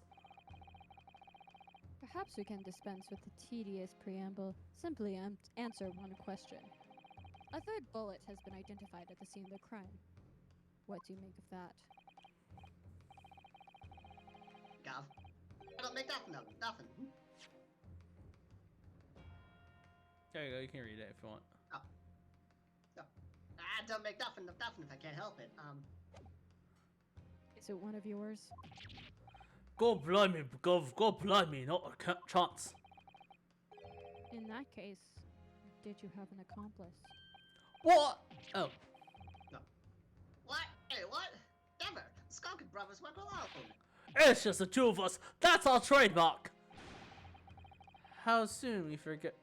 Perhaps we can dispense with the tedious preamble. Simply answer one question. A 3rd bullet has been identified at the scene of the crime. What do you make of that? Gav. I don't make nothing of it. Nothing. There you go. You can read it if you want. I don't make nothing of nothing if I can't help it. Is it one of yours? Go blimey, Gov. Go blimey. Not a chance. In that case, did you have an accomplice? What? Oh. What? Hey, what? Never! The Skulkin brothers work alone! It's just the 2 of us. That's our trademark. How soon we forget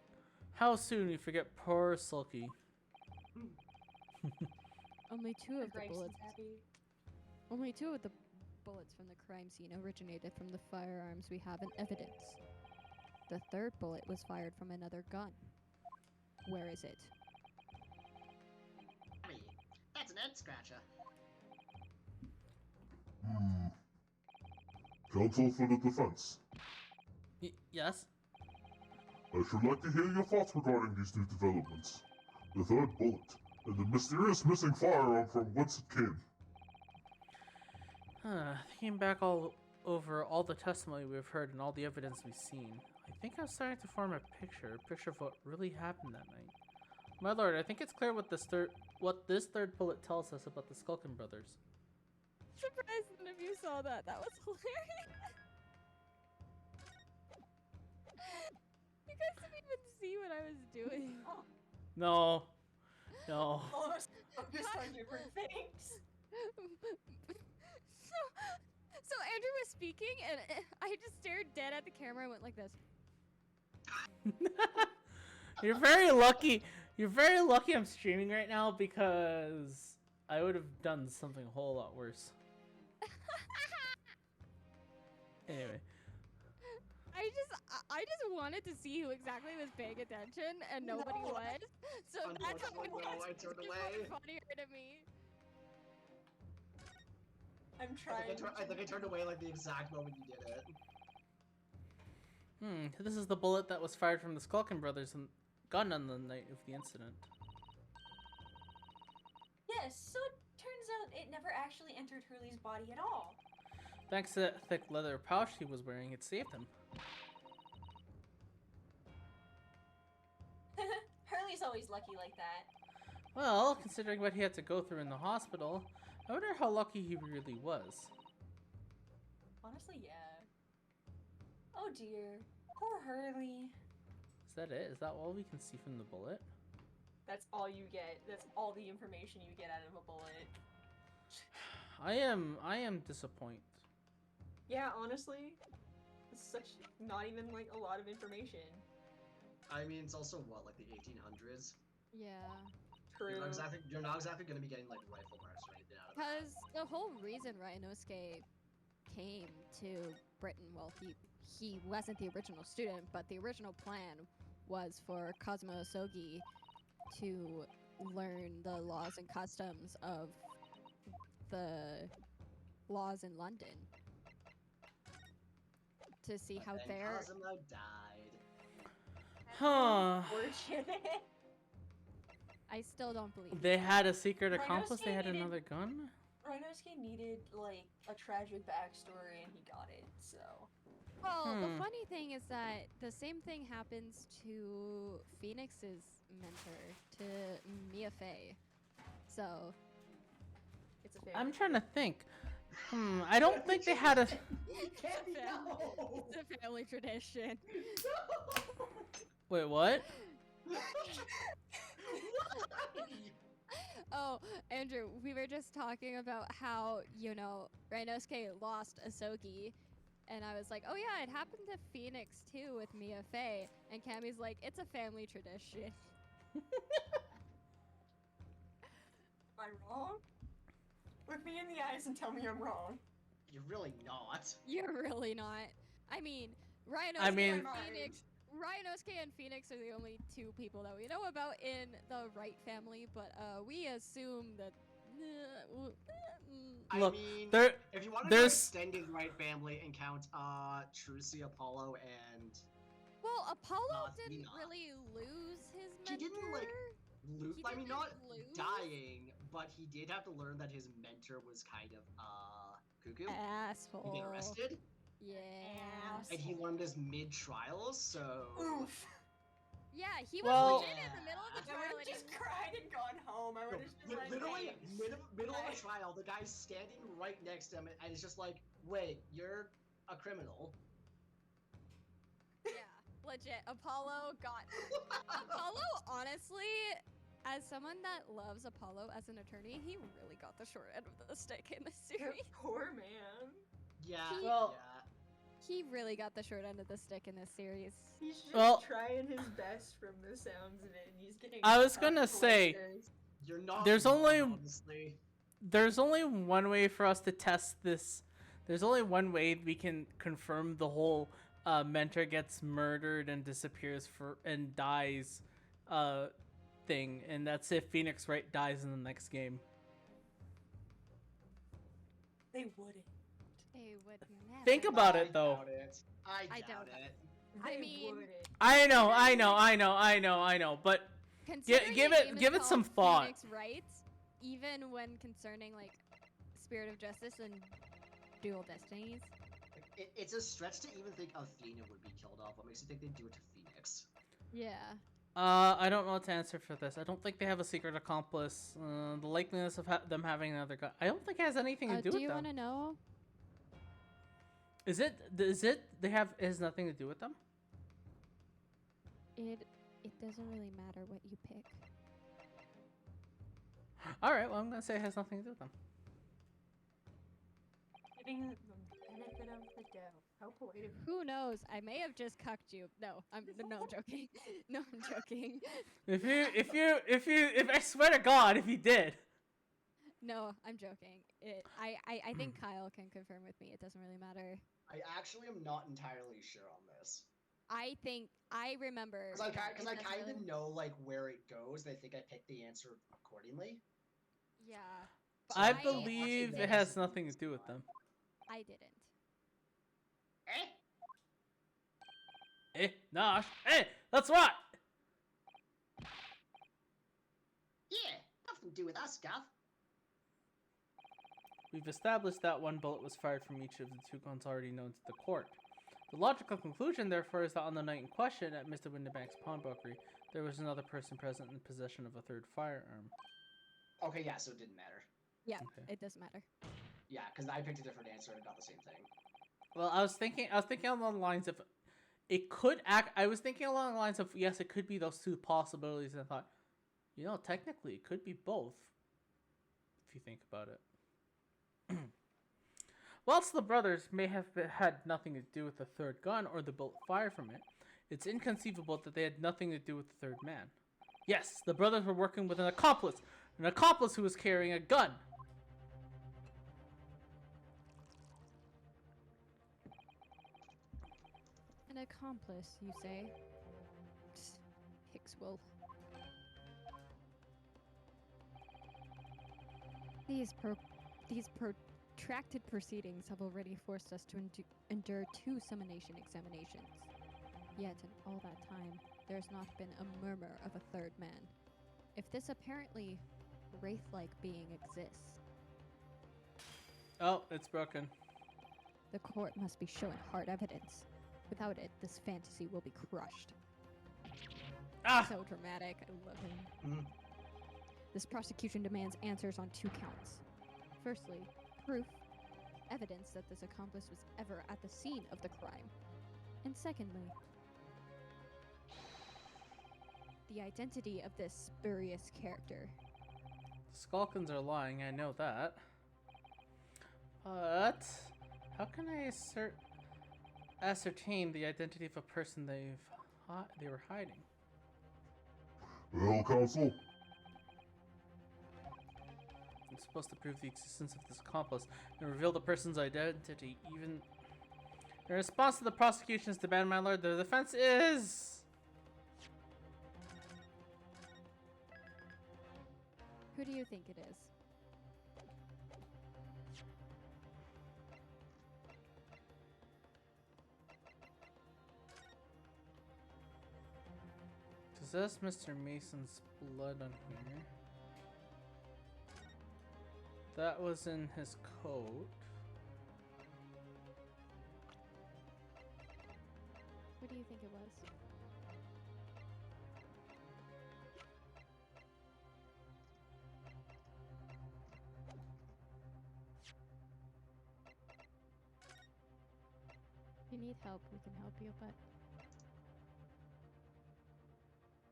poor Sulky. Only 2 of the Greg's bullets. happy. Only 2 of the bullets from the crime scene originated from the firearms we have in evidence. The 3rd bullet was fired from another gun. Where is it? That's an head scratcher. Counsel for the defense. Yes? I should like to hear your thoughts regarding these new developments. The 3rd bullet, and the mysterious missing firearm from whence it came. Thinking back over all the testimony we've heard and all the evidence we've seen, I think I'm starting to form a picture of what really happened that night. My lord, I think it's clear what this third bullet tells us about the Skulkin brothers. Surprised none of you saw that. That was hilarious. You guys didn't even see what I was doing. No, No. Almost focused on different things. So Andrew was speaking, and I just stared dead at the camera and went like this. You're very lucky. You're very lucky I'm streaming right now because I would have done something a whole lot worse. Anyway. I just wanted to see who exactly was paying attention, and nobody No. was. So that's how Unfortunately, no, I turned away. funnier to me. I'm I trying. think I turned away like the exact moment you did it. This is the bullet that was fired from the Skulkin brothers and gun on the night of the incident. Yes, so it turns out it never actually entered Hurley's body at all. Thanks to that thick leather pouch he was wearing, it saved him. Hurley's always lucky like that. Well, considering what he had to go through in the hospital, I wonder how lucky he really was. Honestly, yeah. Oh dear. Poor Hurley. Is that it? Is that all we can see from the bullet? That's all you get. That's all the information you get out of a bullet. I am disappointed. Yeah, honestly, it's such not even like a lot of information. I mean, it's also what, like the 1800s? Yeah. True. You're not exactly gonna be getting like rifle marks or anything out of that. Because the whole reason Ryanosuke came to Britain, well, he wasn't the original student, but the original plan was for Kazuma Osogi to learn the laws and customs of the laws in London. To see how But then their... Cosimo died. Huh. Unfortunate. I still don't believe They had a secret Rhinosuke accomplice, they had needed- another gun? Ryanosuke needed like a tragic backstory and he got it, so. Well, the funny thing is that the same thing happens to Phoenix's mentor, to Mia Fey. So, It's a fair. I'm trying to think. I don't think they had a... Candy, no! it's a family tradition. Wait, what? Oh, Andrew, we were just talking about how, Ryanosuke lost Asogi. And I was like, oh yeah, it happened to Phoenix too with Mia Fey. And Cammy's like, it's a family tradition. Am I wrong? Look me in the eyes and tell me I'm wrong. You're really not. You're really not. I mean, Ryanosuke I mean- and Phoenix. Ryanosuke and Phoenix are the only two people that we know about in the Wright family, but we assume that. Look, I mean, there, if you want to go there's- extended right family and count Trucy, Apollo, and Well, Apollo Athena. didn't really lose his mentor. He didn't, like, He I mean, didn't not lose. dying, but he did have to learn that his mentor was kind of cuckoo. He Asshole. got arrested, Yeah. and he learned this mid-trial, so Oof. Yeah, he was Well- legit in the middle of the I trial. would and have just cried and gone home. I would have just been like, literally "Hey." middle of a trial, the guy's standing right next to him, and it's just like, wait, you're a criminal. Yeah, legit. Apollo got. Apollo, honestly, as someone that loves Apollo as an attorney, he really got the short end of the stick in this series. Poor man. Yeah, Well- yeah. He really got the short end of the stick in this series. He's just Well- trying his best from the sounds of it, and he's getting. I was tough gonna say- choices. You're not. There's wrong, only- honestly. There's only one way for us to test this. There's only one way we can confirm the whole mentor gets murdered and disappears and dies thing, and that's if Phoenix Wright dies in the next game. They wouldn't. They would never. Think about I it though. doubt it. I I doubt doubt it. I They mean- wouldn't. I know, but Considering give the it- game is give it called some thought. Phoenix Wright, even when concerning like Spirit of Justice and Dual Destinies. It's a stretch to even think Athena would be killed off. What makes you think they'd do it to Phoenix? Yeah. I don't know what to answer for this. I don't think they have a secret accomplice. The likeliness of them having another guy, I don't think it has anything to do Do with you them. want to know? Is it? It has nothing to do with them? It doesn't really matter what you pick. All right. Well, I'm gonna say it has nothing to do with them. Giving them the benefit of the doubt. How polite of you. Who knows? I may have just cucked you. No, I'm joking. No, I'm joking. If I swear to God, if you did. No, I'm joking. I think Kyle can confirm with me. It doesn't really matter. I actually am not entirely sure on this. I remember. Because I that it kind doesn't of really- know like where it goes. And I think I picked the answer accordingly. Yeah. So I I don't believe actually it know has this nothing to is do with not. them. I didn't. Eh? That's what. Yeah, nothing to do with us, Gav. We've established that one bullet was fired from each of the two guns already known to the court. The logical conclusion, therefore, is that on the night in question at Mr. Windibank's pawnbrokery, there was another person present in possession of a third firearm. Okay, yeah, so it didn't matter. Yeah, Okay. it doesn't matter. Yeah, because I picked a different answer and got the same thing. Well, I was thinking along the lines of it could act. I was thinking along the lines of yes, it could be those two possibilities. And I thought, technically, it could be both. If you think about it. Whilst the brothers may have had nothing to do with the third gun or the bullet fired from it, it's inconceivable that they had nothing to do with the third man. Yes, the brothers were working with an accomplice who was carrying a gun. An accomplice, you say? Psst, Hicks will. These protracted proceedings have already forced us to endure 2 summonation examinations. Yet, in all that time, there's not been a murmur of a third man. If this apparently wraith-like being exists, Oh, it's broken. the court must be shown hard evidence. Without it, this fantasy will be crushed. Ah! So dramatic. I love him. Mhm. This prosecution demands answers on 2 counts. Firstly, proof, evidence that this accomplice was ever at the scene of the crime. And secondly, the identity of this spurious character. Skulkins are lying, I know that. But how can I ascertain the identity of a person they were hiding? Well, counsel, I'm supposed to prove the existence of this accomplice and reveal the person's identity, even in response to the prosecution's demand, my lord. The defense is. Who do you think it is? Possess Mr. Mason's blood on here. That was in his coat. Who do you think it was? If you need help, we can help you, but...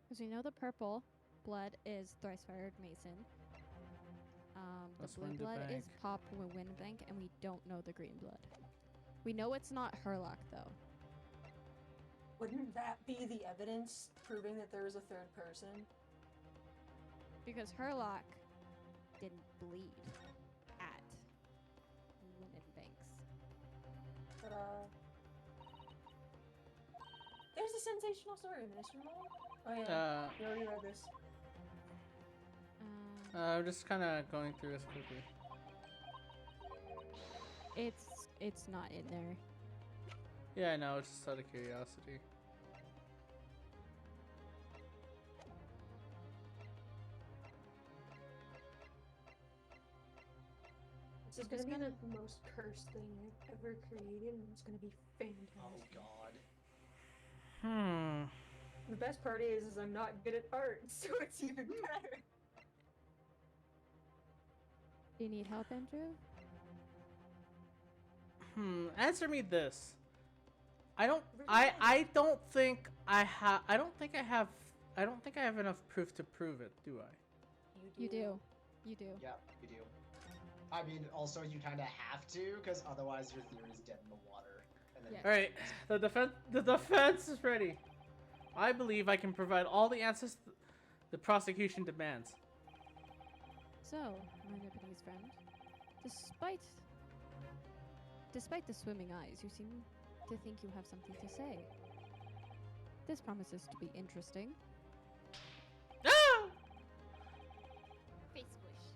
Because we know the purple blood is thrice fired Mason. The That's blue blood is Windibank. Pop with Windbank, and we don't know the green blood. We know it's not Herlock, though. Wouldn't that be the evidence proving that there was a third person? Because Herlock didn't bleed at Windbank's. But, there's a sensational story in this, remember? Oh yeah, you already read this. I'm just kind of going through this quickly. It's not in there. Yeah, I know. It's just out of curiosity. This is gonna be the most cursed thing I've ever created, and it's gonna be fantastic. Oh god. The best part is I'm not good at art, so it's even better. Do you need help, Andrew? Answer me this. I don't think I have enough proof to prove it, do I? You do. You do. Yeah, you do. I mean, also you kind of have to, because otherwise your theory is dead in the water. And then Yes. All right, the defense is ready. I believe I can provide all the answers the prosecution demands. So, my Japanese friend, despite the swimming eyes, you seem to think you have something to say. This promises to be interesting. Ah! Face squish.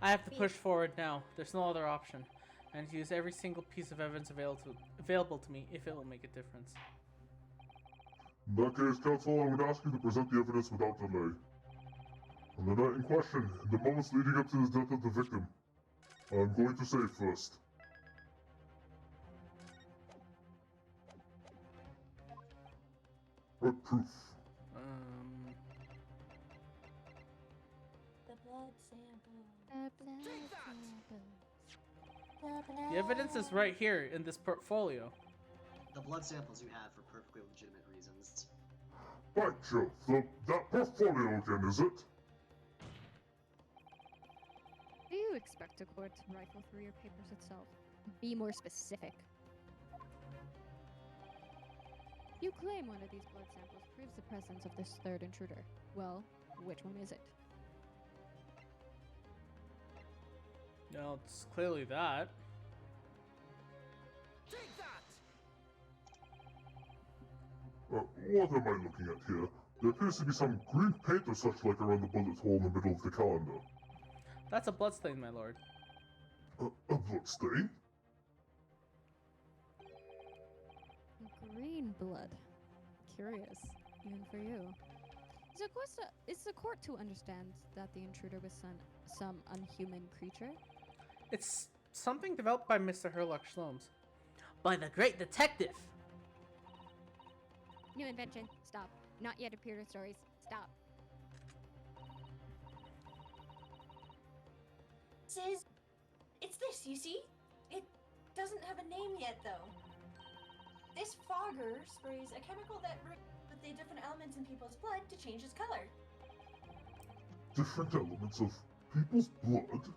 I have to push forward now. There's no other option. And to use every single piece of evidence available to me if it will make a difference. In that case, counsel, I would ask you to present the evidence without delay. On the night in question, in the moments leading up to the death of the victim, I'm going to say first. What proof? The blood sample. The evidence is right here in this portfolio. The blood samples you have for perfectly legitimate reasons. By Jove, that portfolio again, is it? Do you expect a court to rifle through your papers itself? Be more specific. You claim one of these blood samples proves the presence of this third intruder. Well, which one is it? No, it's clearly that. What am I looking at here? There appears to be some green paint or such like around the bullet hole in the middle of the calendar. That's a bloodstain, my lord. A bloodstain? Green blood. Curious, even for you. Is the court to understand that the intruder was some unhuman creature? It's something developed by Mr. Herlock Sholmes. By the great detective! New invention. Stop. Not yet appeared in stories. Stop. Says, it's this, you see? It doesn't have a name yet, though. This fogger sprays a chemical that with the different elements in people's blood to change its color. Different elements of people's blood?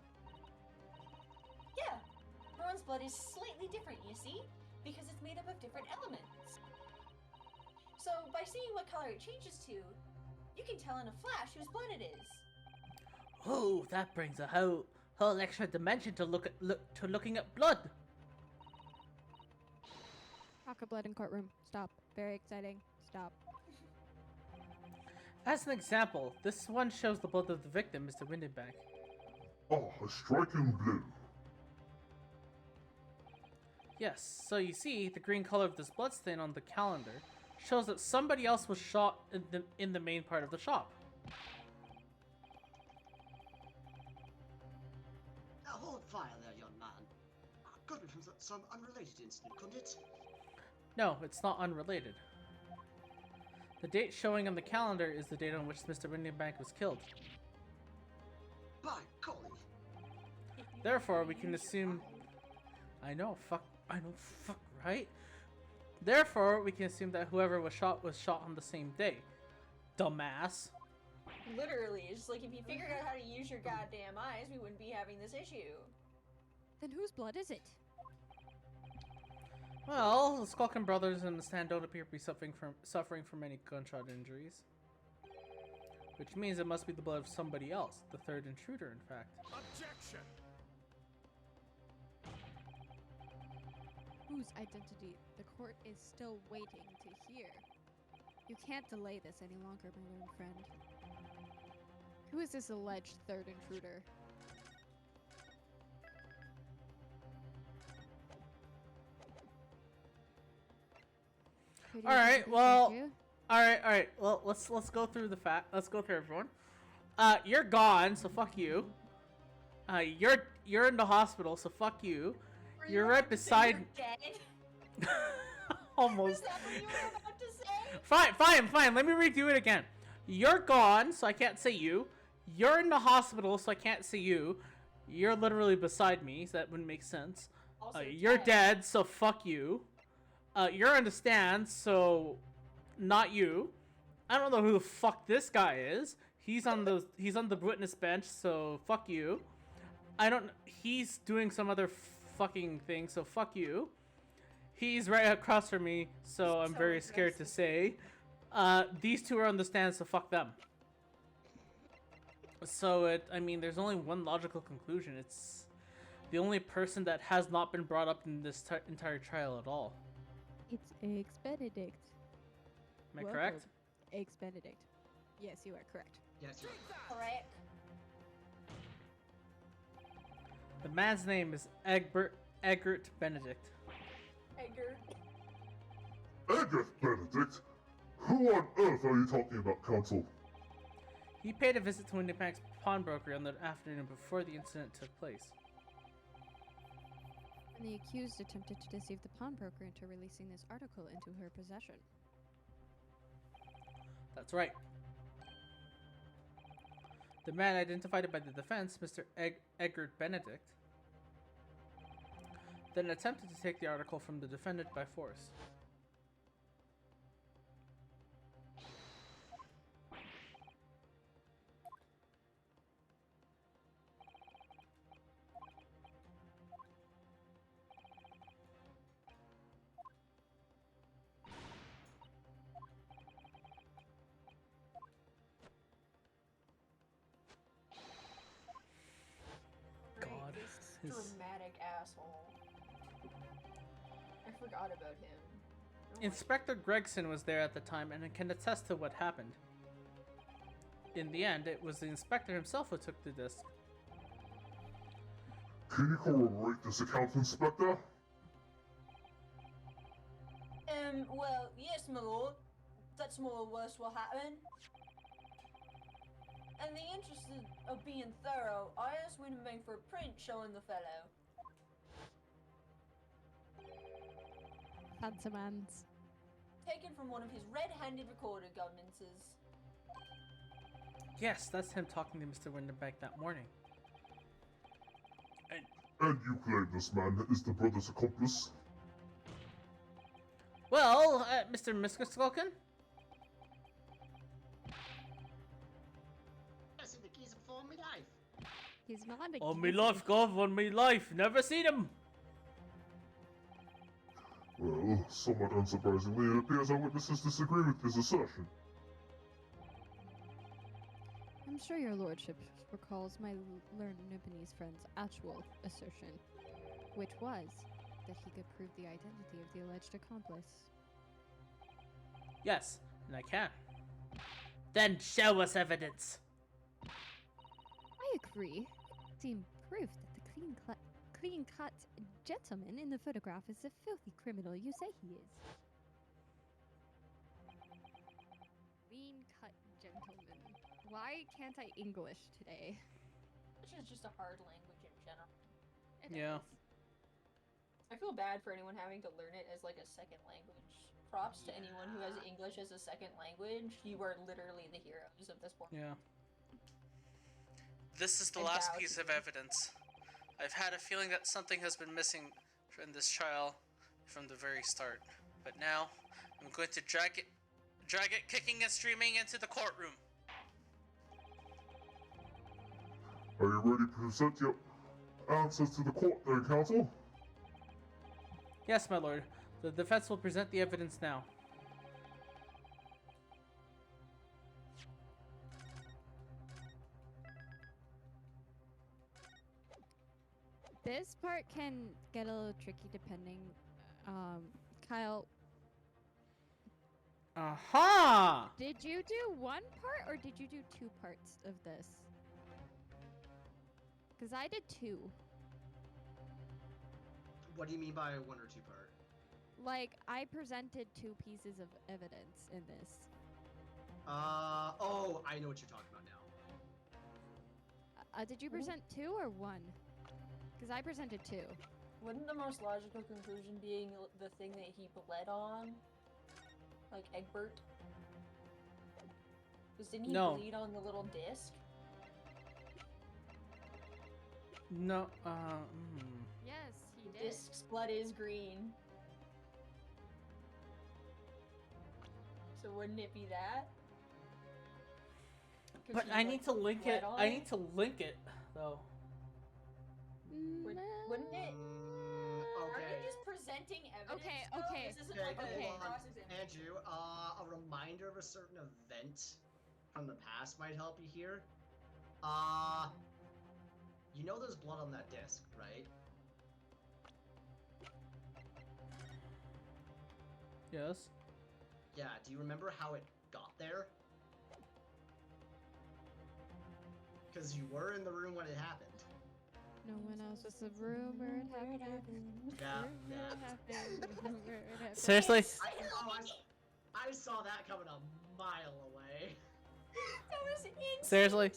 Yeah, everyone's blood is slightly different, you see? Because it's made up of different elements. So, by seeing what color it changes to, you can tell in a flash whose blood it is. Oh, that brings a whole extra dimension to looking at blood. Talk of blood in courtroom. Stop. Very exciting. Stop. As an example, this one shows the blood of the victim, Mr. Windenbank. Ah, a striking blow. Yes, so you see, the green color of this bloodstain on the calendar shows that somebody else was shot in the main part of the shop. Hold fire there, young man. Could be from some unrelated incident, couldn't it? No, it's not unrelated. The date showing on the calendar is the date on which Mr. Windenbank was killed. By golly. Therefore, we can assume... I know, fuck, right? Therefore, we can assume that whoever was shot on the same day. Dumbass. Literally, it's like if you figured out how to use your goddamn eyes, we wouldn't be having this issue. Then whose blood is it? Well, the Skulkin brothers in the stand don't appear to be suffering from any gunshot injuries. Which means it must be the blood of somebody else, the third intruder, in fact. Objection! Whose identity the court is still waiting to hear. You can't delay this any longer, my learned friend. Who is this alleged third intruder? Who do you All right, think this well, is, you? all right. Well, let's go through the fact. Let's go through everyone. You're gone, so fuck you. You're in the hospital, so fuck you. Were You're you right about to say beside. you're dead? Almost. Is that what you were about to say? Fine. Let me redo it again. You're gone, so I can't say you. You're in the hospital, so I can't say you. You're literally beside me, so that wouldn't make sense. Also You're dead, so fuck you. You're in the stand, so not you. I don't know who the fuck this guy is. He's on the witness bench, so fuck you. I don't. He's doing some other fucking thing, so fuck you. He's right across from me, so I'm So very scared to aggressive. say. These two are on the stand, so fuck them. So I mean, there's only one logical conclusion. It's the only person that has not been brought up in this entire trial at all. It's Eggs Benedict. Am I Welcome, correct? Eggs Benedict. Yes, you are correct. Yes, you're Correct. The man's name is Egbert Benedict. Edgar. Edgar Benedict? Who on earth are you talking about, Counsel? He paid a visit to Windybank's pawnbroker on the afternoon before the incident took place. And the accused attempted to deceive the pawnbroker into releasing this article into her possession. That's right. The man identified by the defense, Mr. Egbert Benedict, then attempted to take the article from the defendant by force. God, This his- dramatic asshole. I forgot about him. Oh my- Inspector Gregson was there at the time and can attest to what happened. In the end, it was the inspector himself who took the disc. Can you corroborate this account, Inspector? Well, yes, my lord. That's more or less what happened. In the interest of being thorough, I asked Windenbank for a print showing the fellow. Fancy mans. Taken from one of his red-handed recorder governances. Yes, that's him talking to Mr. Windenbank that morning. And you claim this man is the brother's accomplice? Well, Mr. Miskuskulkin? I've seen the keys before in my life. He's not a On me geezer. life, Gov, on me life. Never seen him. Well, somewhat unsurprisingly, it appears our witnesses disagree with his assertion. I'm sure your lordship recalls my learned Nipponese friend's actual assertion, which was that he could prove the identity of the alleged accomplice. Yes, and I can. Then show us evidence. I agree. Seem proof that the clean-cut gentleman in the photograph is the filthy criminal you say he is. Clean-cut gentleman. Why can't I English today? Which is just a hard language in general. It Yeah. is. I feel bad for anyone having to learn it as like a second language. Props to anyone who has English as a second language. You are literally the heroes of this point. Yeah. This is the And last bow piece to of you. evidence. I've had a feeling that something has been missing in this trial from the very start. But now, I'm going to drag it kicking and streaming into the courtroom. Are you ready to present your answers to the court then, Counsel? Yes, my lord. The defense will present the evidence now. This part can get a little tricky depending. Kyle, Aha! did you do one part or did you do two parts of this? Because I did two. What do you mean by one or two part? Like, I presented two pieces of evidence in this. Oh, I know what you're talking about now. Did you present two or one? Because I presented two. Wouldn't the most logical conclusion being the thing that he bled on? Like Egbert? Because didn't he No. bleed on the little disc? No, Yes, he The disc's blood is green. So wouldn't it be that? But I need to link it. I need to link it though. Wouldn't it? Aren't Okay. you just presenting evidence? Okay, though? okay. This isn't Okay, like a hold on. cross-examination. Andrew, a reminder of a certain event from the past might help you here. You know there's blood on that disc, right? Yes. Yeah, do you remember how it got there? Because you were in the room when it happened. No one else was the room where it happened. Yeah, Where yeah. it happened. Where it happened. Seriously? I saw that coming a mile away. That was instantaneous. Seriously?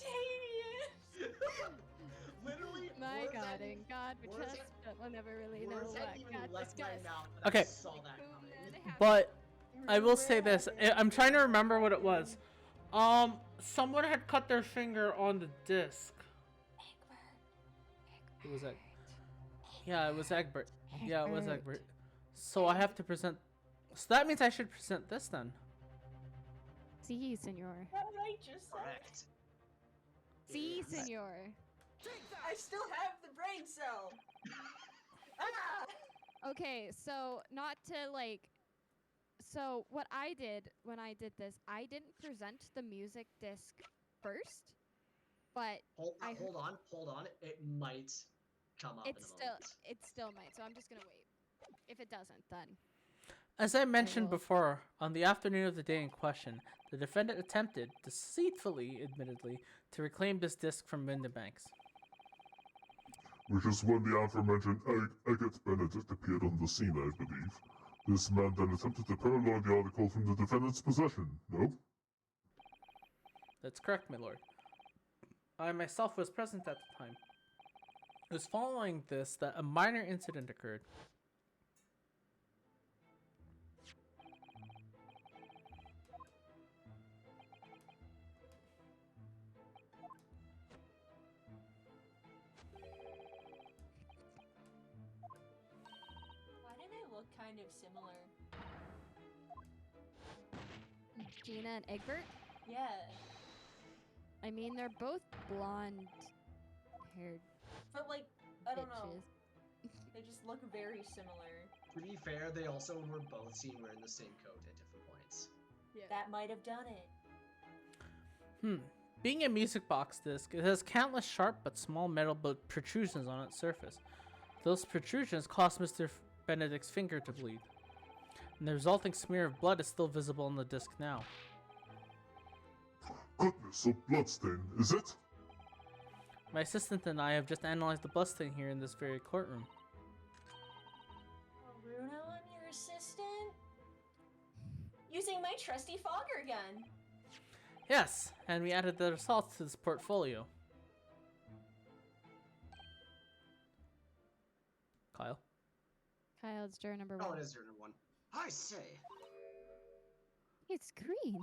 Literally, My words God, hadn't- in God we words trust, but we'll never really know words what hadn't even God left my discussed. mouth, and Okay. I saw that coming. But I will say this. I'm trying to remember what it was. Someone had cut their finger on the disc. Who was that? Yeah, it was Egbert. Yeah, it was Egbert. So I have to present. So that means I should present this then. Si, senor. What did I just say? Correct. Si, Yes. senor. I still have the brain cell. Ah! Okay, so not to like. So what I did when I did this, I didn't present the music disc first, but Hold, I- hold on. It might come up it's in a still moment. it still might. So I'm just gonna wait. If it doesn't, then As I mentioned will. before, on the afternoon of the day in question, the defendant attempted, deceitfully admittedly, to reclaim this disc from Windenbanks. Which is when the aforementioned Eggert Benedict appeared on the scene, I believe. This man then attempted to parallel the article from the defendant's possession, no? That's correct, my lord. I myself was present at the time. It was following this that a minor incident occurred. Why do they look kind of similar? Gina and Egbert. Yeah. I mean, they're both blonde haired But like, I don't know. bitches. They just look very similar. To be fair, they also were both seen wearing the same coat at different points. Yeah. That might have done it. Being a music box disc, it has countless sharp but small metal protrusions on its surface. Those protrusions caused Mr. Benedict's finger to bleed, and the resulting smear of blood is still visible on the disc now. Goodness, a bloodstain, is it? My assistant and I have just analyzed the bloodstain here in this very courtroom. Oh, Bruno, I'm your assistant. Using my trusty fogger gun. Yes, and we added the results to this portfolio. Kyle? Kyle, it's juror number Oh, one. it is your number one. I say. It's green.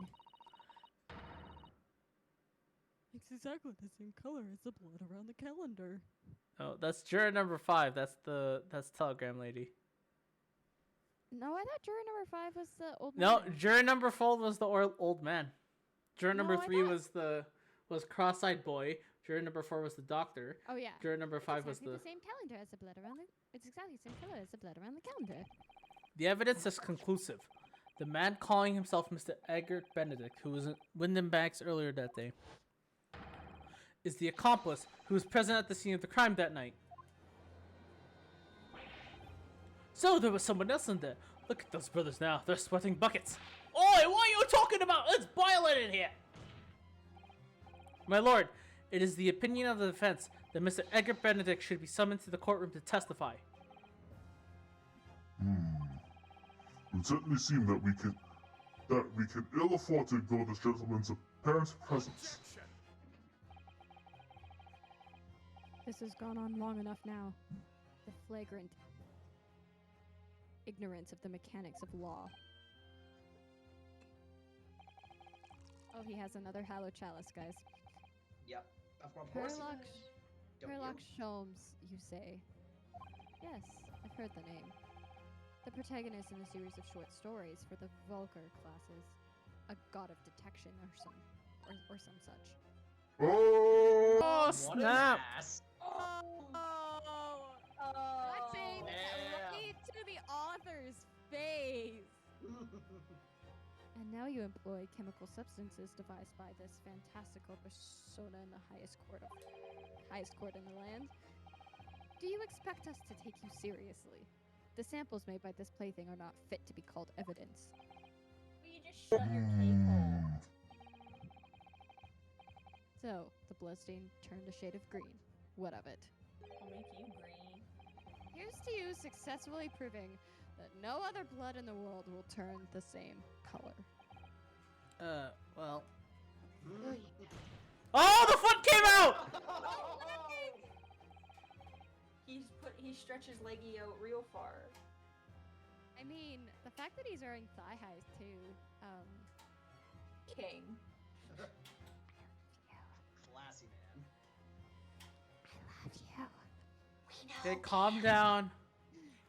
It's exactly the same color as the blood around the calendar. Oh, that's juror number 5. That's Telegram Lady. No, I thought juror number 5 was the old No, man. juror number 4 was the old man. Juror number No, I 3 thought- was cross-eyed boy. Juror number 4 was the doctor. Oh yeah. Juror number 5 was exactly the. the same calendar as the blood around the. It's exactly the same color as the blood around the calendar. The evidence is conclusive. The man calling himself Mr. Egbert Benedict, who was in Windenbanks earlier that day, is the accomplice who was present at the scene of the crime that night. So there was someone else in there. Look at those brothers now. They're sweating buckets. Oi, what are you talking about? It's boiling in here. My lord, it is the opinion of the defense that Mr. Egbert Benedict should be summoned to the courtroom to testify. It would certainly seem that we can ill afford to ignore this gentleman's apparent presence. This has gone on long enough now. The flagrant ignorance of the mechanics of law. Oh, he has another Hallow Chalice, guys. Yep. Of course. he Herlock, does. Don't Herlock you? Sholmes, you say? Yes, I've heard the name. The protagonist in a series of short stories for the vulgar classes. A god of detection or some such. Oh! Oh, What snap! an ass. Oh, Oh. touching Damn. right to the author's face. And now you employ chemical substances devised by this fantastical persona in the highest court in the land. Do you expect us to take you seriously? The samples made by this plaything are not fit to be called evidence. Will you just shut your cake hole? So, the bloodstain turned a shade of green. What of it? I'll make you green. Here's to you successfully proving that no other blood in the world will turn the same color. Well. Oh, the foot came out! He stretches leggy out real far. I mean, the fact that he's wearing thigh highs too. King. Classy man. I love you. We know. Okay, calm down.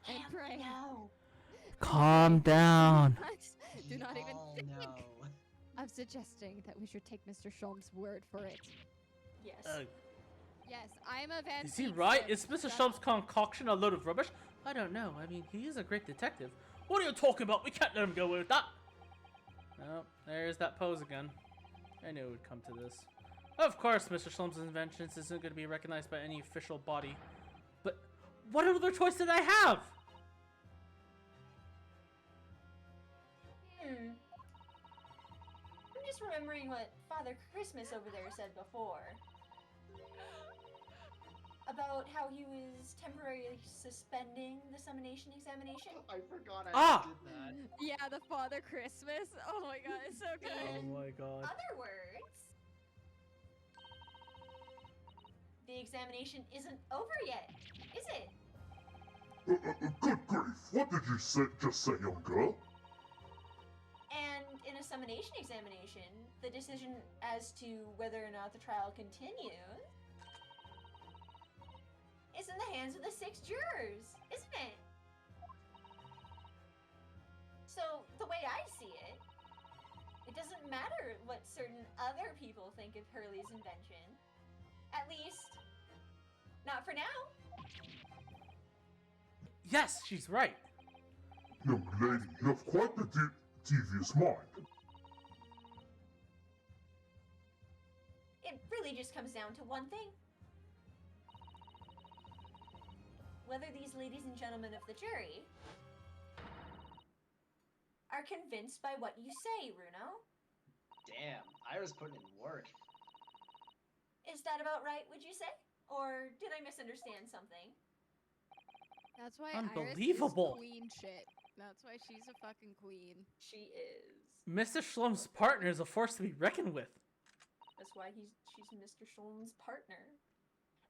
And Cam, pray. No. Calm down. Do not even all think know. of suggesting that we should take Mr. Sholm's word for it. Yes. Yes, I'm a Van. Is he Peek, right? so Is Mr. shut Shelm's up. concoction a load of rubbish? I don't know. I mean, he is a great detective. What are you talking about? We can't let him go with that. Oh, there's that pose again. I knew it would come to this. Of course, Mr. Shelm's inventions isn't going to be recognized by any official body. But what other choice did I have? I'm just remembering what Father Christmas over there said before. About how he was temporarily suspending the summonation examination. I forgot I Ah! did that. Yeah, the Father Christmas. Oh my god, it's so good. Oh my god. Other words, the examination isn't over yet, is it? Good grief, what did you just say, young girl? And in a summonation examination, the decision as to whether or not the trial continues is in the hands of the 6 jurors, isn't it? So, the way I see it, it doesn't matter what certain other people think of Hurley's invention. At least, not for now. Yes, she's right. Young lady, you have quite the devious mind. It really just comes down to one thing. Whether these ladies and gentlemen of the jury are convinced by what you say, Runo. Damn, Ira's putting in work. Is that about right, would you say? Or did I misunderstand something? That's why Unbelievable. Iris is queen shit. That's why she's a fucking queen. She is. Mr. Schlum's partner is a force to be reckoned with. That's why she's Mr. Shulman's partner.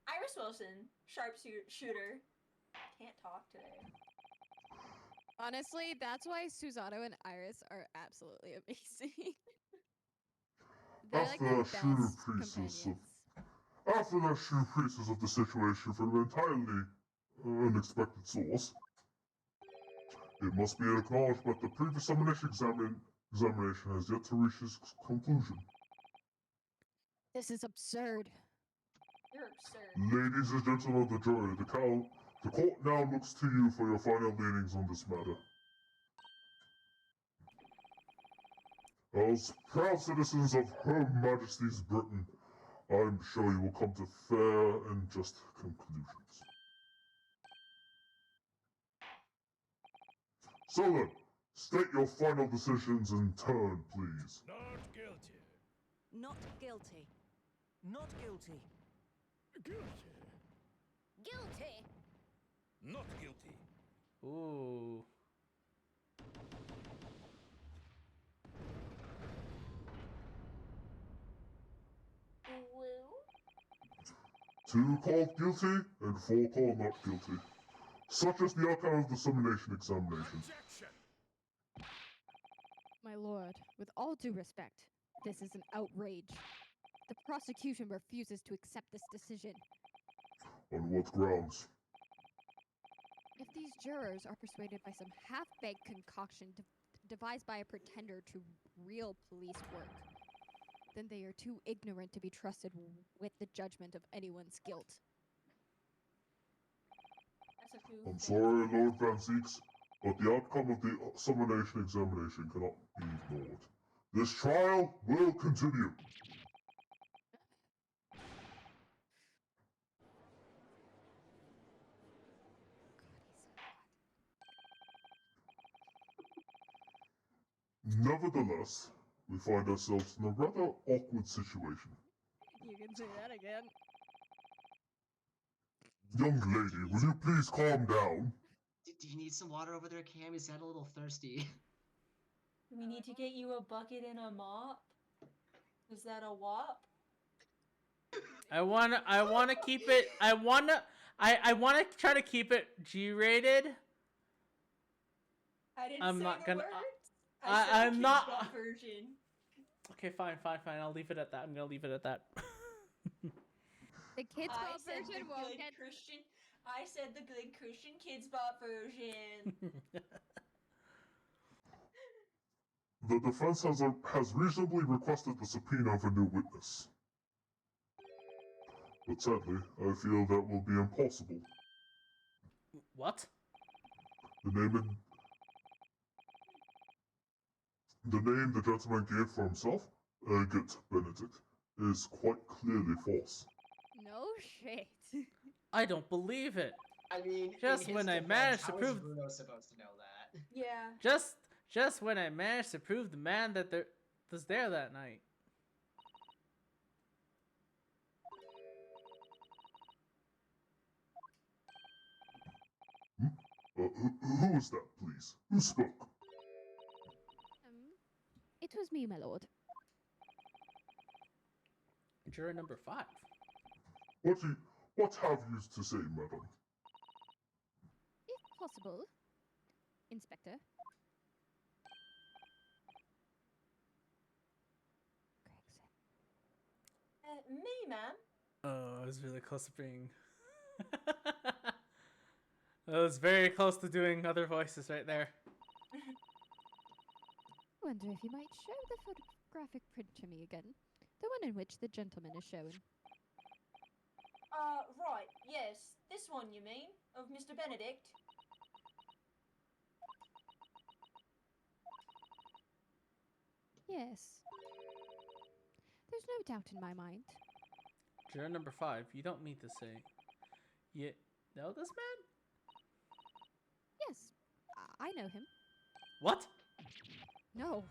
Iris Wilson, sharpshooter. Can't talk today. Honestly, that's why Susanoo and Iris are absolutely amazing. They're like After the the shooter best priestess companions. After the true pieces of the situation from an entirely unexpected source, it must be acknowledged that the previous examination has yet to reach its conclusion. This is absurd. You're absurd. Ladies and gentlemen of the jury, the court now looks to you for your final leanings on this matter. As proud citizens of Her Majesty's Britain, I'm sure you will come to fair and just conclusions. So then, state your final decisions in turn, please. Not guilty. Not guilty. Not guilty. Guilty. Guilty. Not guilty. Ooh. Woo? 2 called guilty, and 4 called not guilty. Such is the outcome of the summonation examination. Objection. My lord, with all due respect, this is an outrage. The prosecution refuses to accept this decision. On what grounds? If these jurors are persuaded by some half-baked concoction devised by a pretender to real police work, then they are too ignorant to be trusted with the judgment of anyone's guilt. That's a food. I'm sorry, Lord Van Zeeks, but the outcome of the summonation examination cannot be ignored. This trial will continue. Nevertheless, we find ourselves in a rather awkward situation. You can say that again. Young lady, will you please calm down? Do you need some water over there, Cam? You sound a little thirsty. We need to get you a bucket and a mop. Is that a wop? I wanna keep it. I wanna try to keep it G-rated. I didn't I'm say not the gonna- words. I- I said I'm the not- Kids Bop version. Okay, fine. I'll leave it at that. I'm gonna leave it at that. The kids' I bop said version the won't good get. Christian. I said the good Christian Kids Bop version. The defense has reasonably requested the subpoena of a new witness. But sadly, I feel that will be impossible. What? The name the gentleman gave for himself, Agate Benedict, is quite clearly false. No shit. I don't believe it. I mean, Just in his when I defense, managed to how prove- is Bruno supposed to know that? Yeah. Just when I managed to prove the man that there was there that night. Who was that, please? Who spoke? It was me, my lord. Juror number 5. What have you to say, madam? If possible, Inspector. Me, ma'am. Oh, I was really close to being. I was very close to doing other voices right there. I wonder if you might show the photographic print to me again. The one in which the gentleman is shown. Right. Yes. This one, you mean? Of Mr. Benedict? Yes. There's no doubt in my mind. Juror number 5, you don't mean to say you know this man? Yes, I know him. What? No.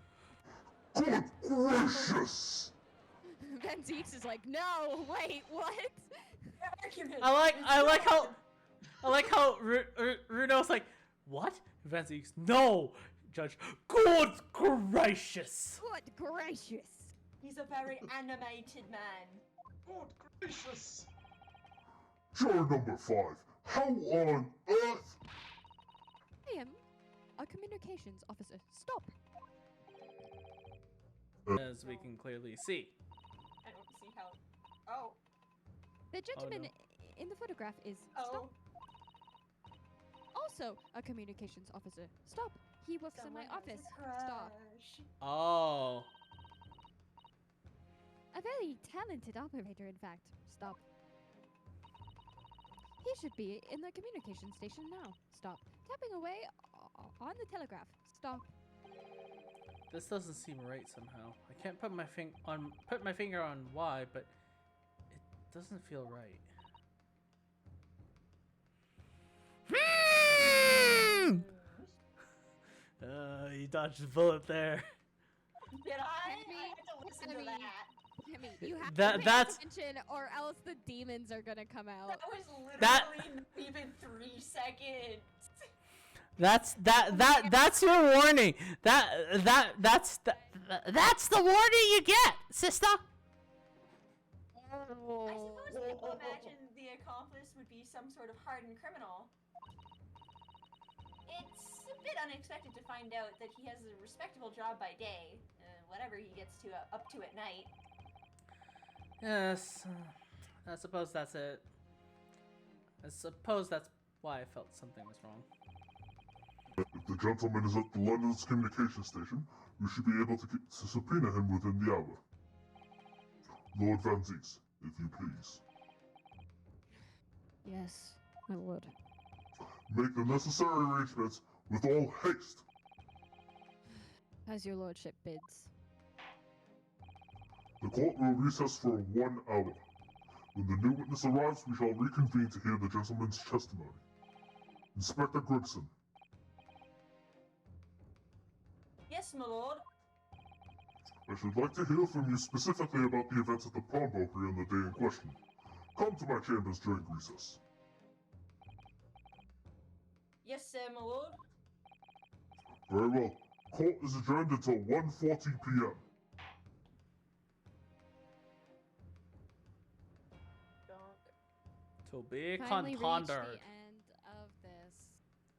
Good gracious! Van Zeeks is like, no, wait, what? I like how Runo's like, what? Van Zeeks, no, Judge. Good gracious. Good gracious. He's a very animated man. Good gracious! Juror number 5, how on earth? I am a communications officer. Stop. As we can clearly see. I don't see how. Oh. The gentleman no. in the photograph is Oh. also a communications officer. Stop. He works in my Someone has office. a Stop. crush. Oh. A very talented operator, in fact. Stop. He should be in the communication station now. Stop. Tapping away on the telegraph. Stop. This doesn't seem right somehow. I can't put my finger on why, but it doesn't feel right. You dodged a bullet there. Did I? Henry, I had to listen to Henry. that. Timmy, you have That- to pay that's- attention, or else the demons are gonna come out. That was literally That- not even 3 seconds. That's your warning. That's the warning you get, sister. I suppose people imagine the accomplice would be some sort of hardened criminal. It's a bit unexpected to find out that he has a respectable job by day, whatever he gets up to at night. Yes, I suppose that's it. I suppose that's why I felt something was wrong. If the gentleman is at the London's communication station, we should be able to subpoena him within the hour. Lord Van Zieks, if you please. Yes, my lord. Make the necessary arrangements with all haste. As your lordship bids. The court will recess for 1 hour. When the new witness arrives, we shall reconvene to hear the gentleman's testimony. Inspector Gregson, Yes, my lord. I should like to hear from you specifically about the events at the pawnbrokery on the day in question. Come to my chambers during recess. Yes, sir, my lord. Very well. Court is adjourned until 1:40 p.m. To be Finally reached the contendered. end of this.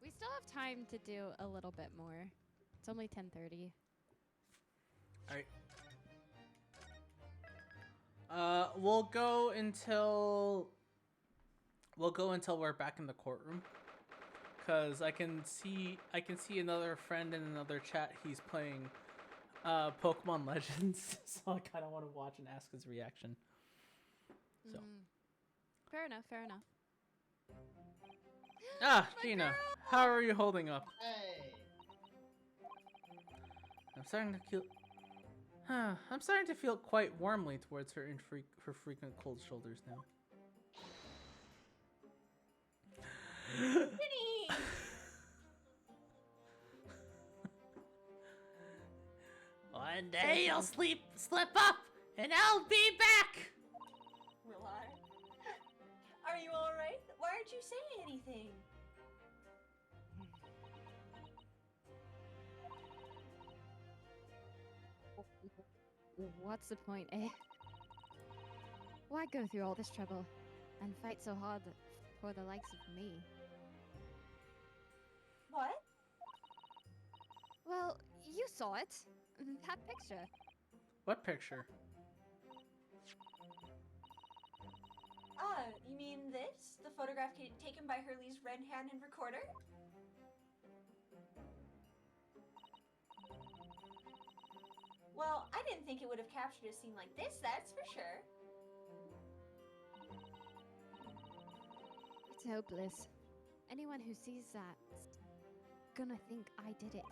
We still have time to do a little bit more. It's only 10:30. Alright. We'll go until we're back in the courtroom. Cause I can see another friend in another chat. He's playing Pokemon Legends, so I kind of want to watch and ask his reaction. So. Fair enough, fair enough. Ah, Gina, how are you holding up? Hey. I'm starting to feel quite warmly towards her her frequent cold shoulders now. Vinny! One day you'll slip up, and I'll be back. Will I? Are you alright? Why aren't you saying anything? What's the point, eh? Why go through all this trouble and fight so hard for the likes of me? What? Well, you saw it. That picture. What picture? Ah, you mean this? The photograph taken by Hurley's red-handed recorder? Well, I didn't think it would have captured a scene like this, that's for sure. It's hopeless. Anyone who sees that's gonna think I did it.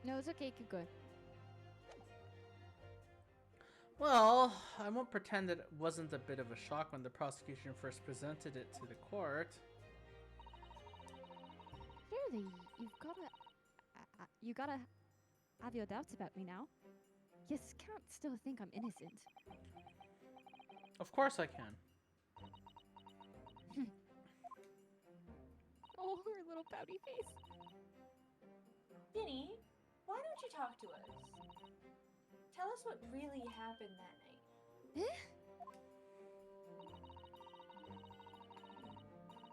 No, it's okay, keep going. Well, I won't pretend that it wasn't a bit of a shock when the prosecution first presented it to the court. Surely, you gotta have your doubts about me now. You can't still think I'm innocent. Of course I can. Oh, her little pouty face. Vinny, why don't you talk to us? Tell us what really happened that night.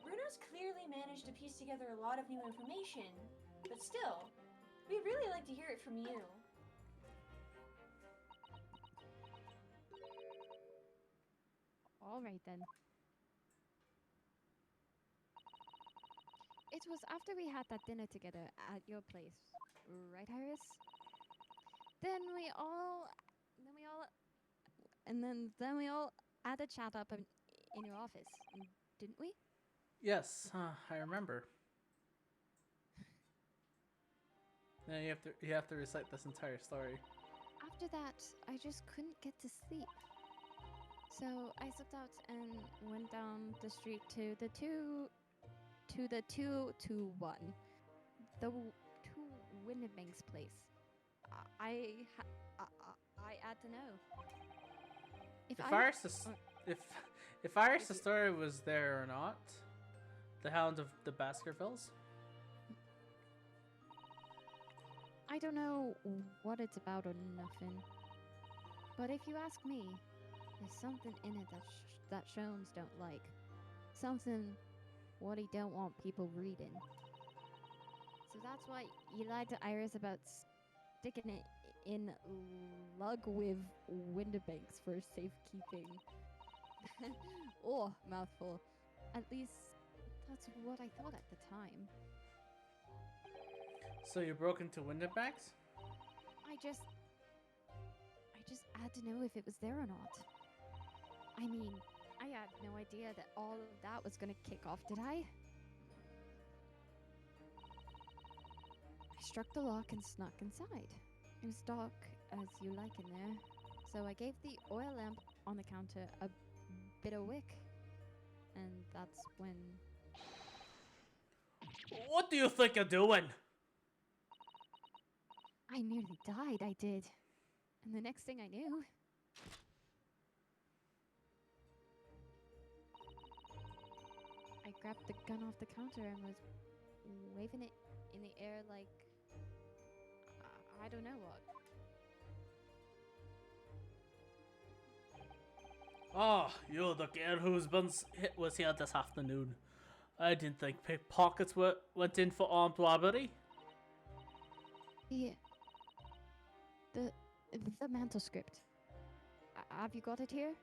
Bruno's clearly managed to piece together a lot of new information, but still, we'd really like to hear it from you. Alright then. It was after we had that dinner together at your place, right, Iris? Then we all had a chat up in your office, didn't we? Yes, I remember. Now you have to recite this entire story. After that, I just couldn't get to sleep. So I stepped out and went down the street to the 221, the 2 Winnebank's place. I had to know. If Iris' story was there or not, the Hound of the Baskervilles. I don't know what it's about or nothing. But if you ask me, there's something in it that Shones don't like. Something what he don't want people reading. So that's why he lied to Iris about sticking it in lug with Windibanks for safekeeping. Oh, mouthful. At least that's what I thought at the time. So you broke into Windibanks? I just had to know if it was there or not. I mean, I had no idea that all of that was gonna kick off, did I? I struck the lock and snuck inside. It was dark, as you like in there, so I gave the oil lamp on the counter a bit of wick. And that's when... What do you think you're doing? I nearly died, I did. And the next thing I knew... I grabbed the gun off the counter and was waving it in the air like... I don't know what. Oh, you're the girl who's been was here this afternoon. I didn't think pickpockets went in for armed robbery. Yeah. The manuscript. Have you got it here?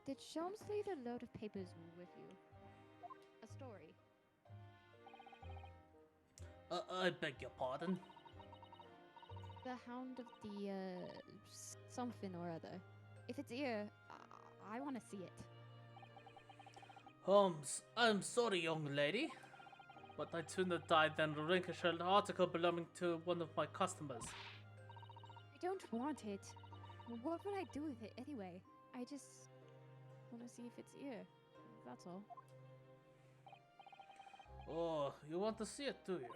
Did Sholmes leave a load of papers with you? A story? I beg your pardon? The Hound of the, something or other. If it's here, I want to see it. Holmes, I'm sorry, young lady, but I'd sooner die than relinquish an article belonging to one of my customers. I don't want it. What would I do with it anyway? I just want to see if it's here. That's all. Oh, you want to see it, do you?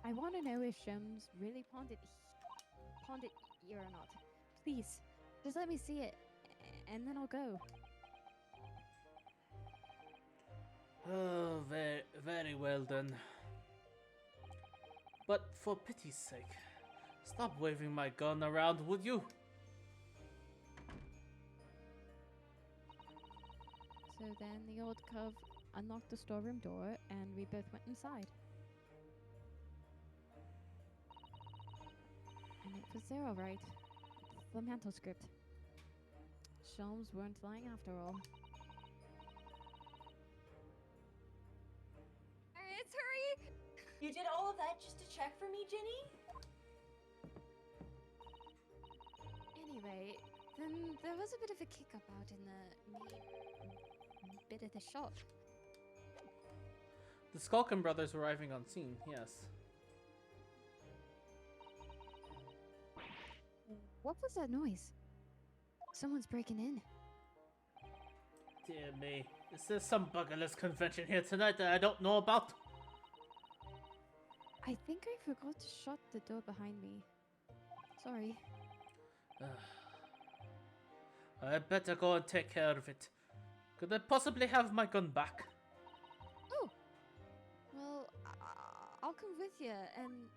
I want to know if Sholmes really pawned it here or not. Please, just let me see it, and then I'll go. Oh, very, very well then. But for pity's sake, stop waving my gun around, would you? So then the old cove unlocked the storeroom door, and we both went inside. And it was there, all right. The manuscript. Sholmes weren't lying after all. Iris, hurry! You did all of that just to check for me, Ginny? Anyway, then there was a bit of a kick-up out in the main bit of the shop. The Skulkin brothers arriving on scene, yes. What was that noise? Someone's breaking in. Dear me, is there some buggerless convention here tonight that I don't know about? I think I forgot to shut the door behind me. Sorry. I better go and take care of it. Could I possibly have my gun back? Oh! Well, I'll come with you, and...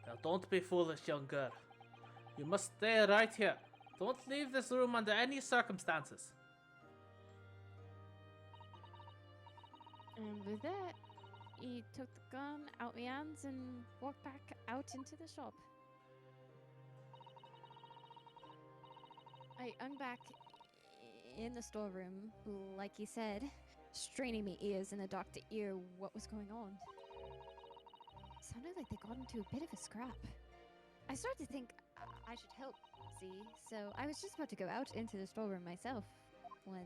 Now don't be foolish, young girl. You must stay right here. Don't leave this room under any circumstances. And with that, he took the gun out my hands and walked back out into the shop. I hung back in the storeroom, like he said, straining my ears in the dark to hear what was going on. Sounded like they got into a bit of a scrap. I started to think I should help, see, so I was just about to go out into the storeroom myself when...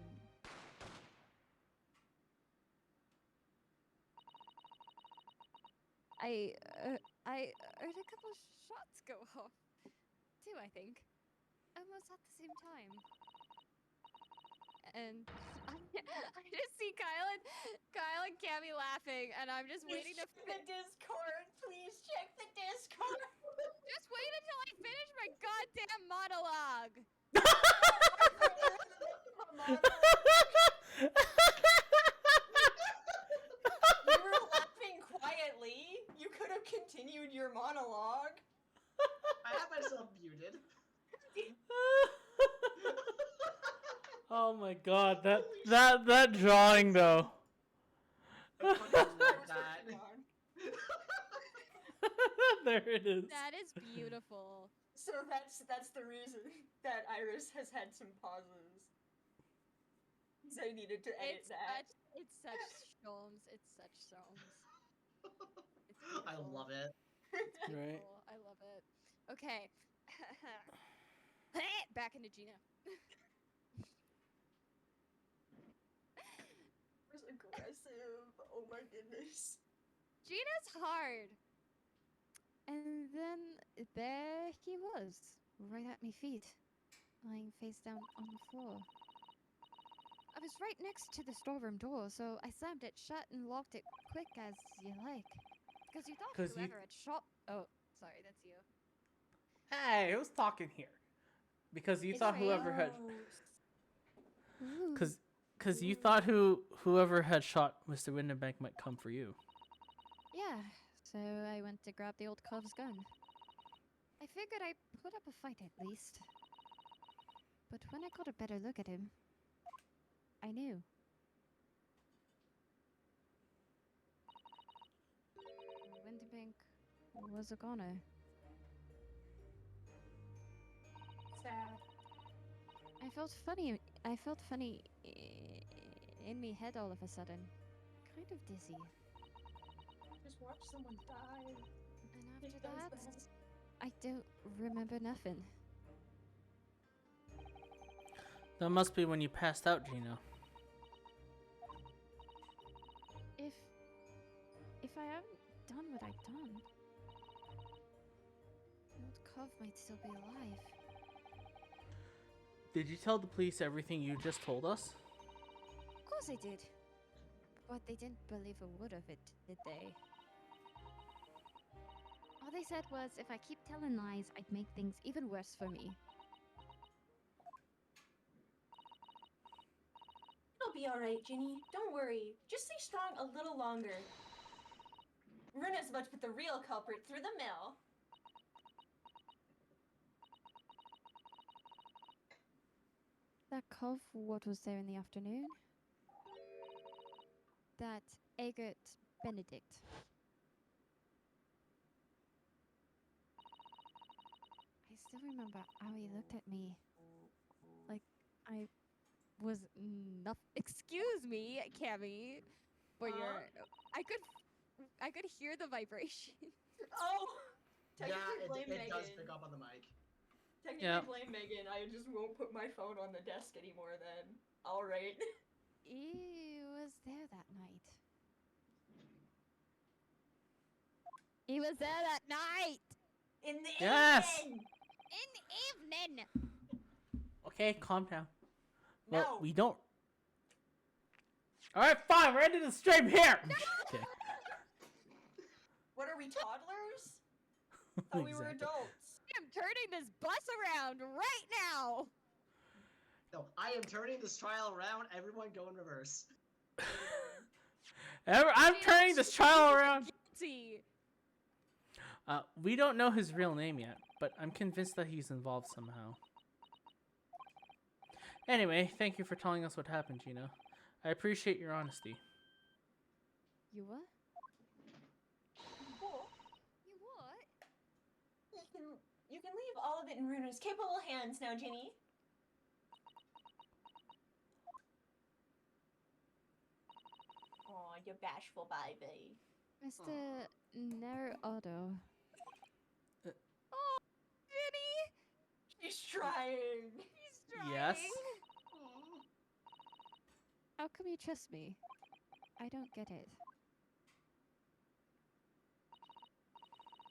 I heard a couple shots go off. Two, I think. Almost at the same time. And I just see Kyle and Cammy laughing, and I'm just waiting to... Check the Discord! Please check the Discord! Just wait until I finish my goddamn monologue! You were laughing quietly. You could have continued your monologue. I have myself muted. Oh my god, that drawing though. There it is. That is beautiful. So that's the reason that Iris has had some pauses. So I needed to edit that. It's such Sholmes. It's such Sholmes. I beautiful. love it. It's Right. beautiful. I love it. Okay. Back into Gina. Was aggressive. Oh my goodness. Gina's hard. And then there he was, right at my feet, lying face down on the floor. I was right next to the storeroom door, so I slammed it shut and locked it quick as you like. Because you thought 'Cause you- whoever had shot. Oh, sorry, that's you. Hey, who's talking here? Because you It's thought whoever had, Ooh. because you thought whoever had shot Mr. Windenbank might come for you. Yeah, so I went to grab the old cov's gun. I figured I'd put up a fight at least. But when I got a better look at him, I knew. Windenbank was a goner. sad. I felt funny. I felt funny in me head all of a sudden. Kind of dizzy. Just watch someone die. And It after does that, that. I don't remember nothing. That must be when you passed out, Gino. If I haven't done what I've done, the old cove might still be alive. Did you tell the police everything you just told us? Of course I did. But they didn't believe a word of it, did they? All they said was if I keep telling lies, I'd make things even worse for me. It'll be alright, Ginny. Don't worry. Just stay strong a little longer. Runa's about to put the real culprit through the mill. That cove, what was there in the afternoon? That Eggert Benedict. I still remember how he looked at me. Like I was nothing. Excuse me, Cammy. But I could hear the vibration. Oh! Yeah, Technically blame it does Megan. pick up on the mic. Technically Yeah. blame Megan. I just won't put my phone on the desk anymore then. Alright. He was there that night. He was there that night! In the Yes! evening! In the evening! Okay, calm down. No! Well, we don't. All right, fine. We're ending the stream here. Okay. What are we, toddlers? Thought we were Exactly. adults. I'm turning this bus around right now! No, I am turning this trial around. Everyone go in reverse. I'm turning this trial around. Guilty! We don't know his real name yet, but I'm convinced that he's involved somehow. Anyway, thank you for telling us what happened, Gino. I appreciate your honesty. You what? Cool. You what? You can leave all of it in Runa's capable hands now, Ginny. Aw, you bashful baby. Mr. Naruto. Oh, Ginny! She's trying. He's trying! yes. How come you trust me? I don't get it.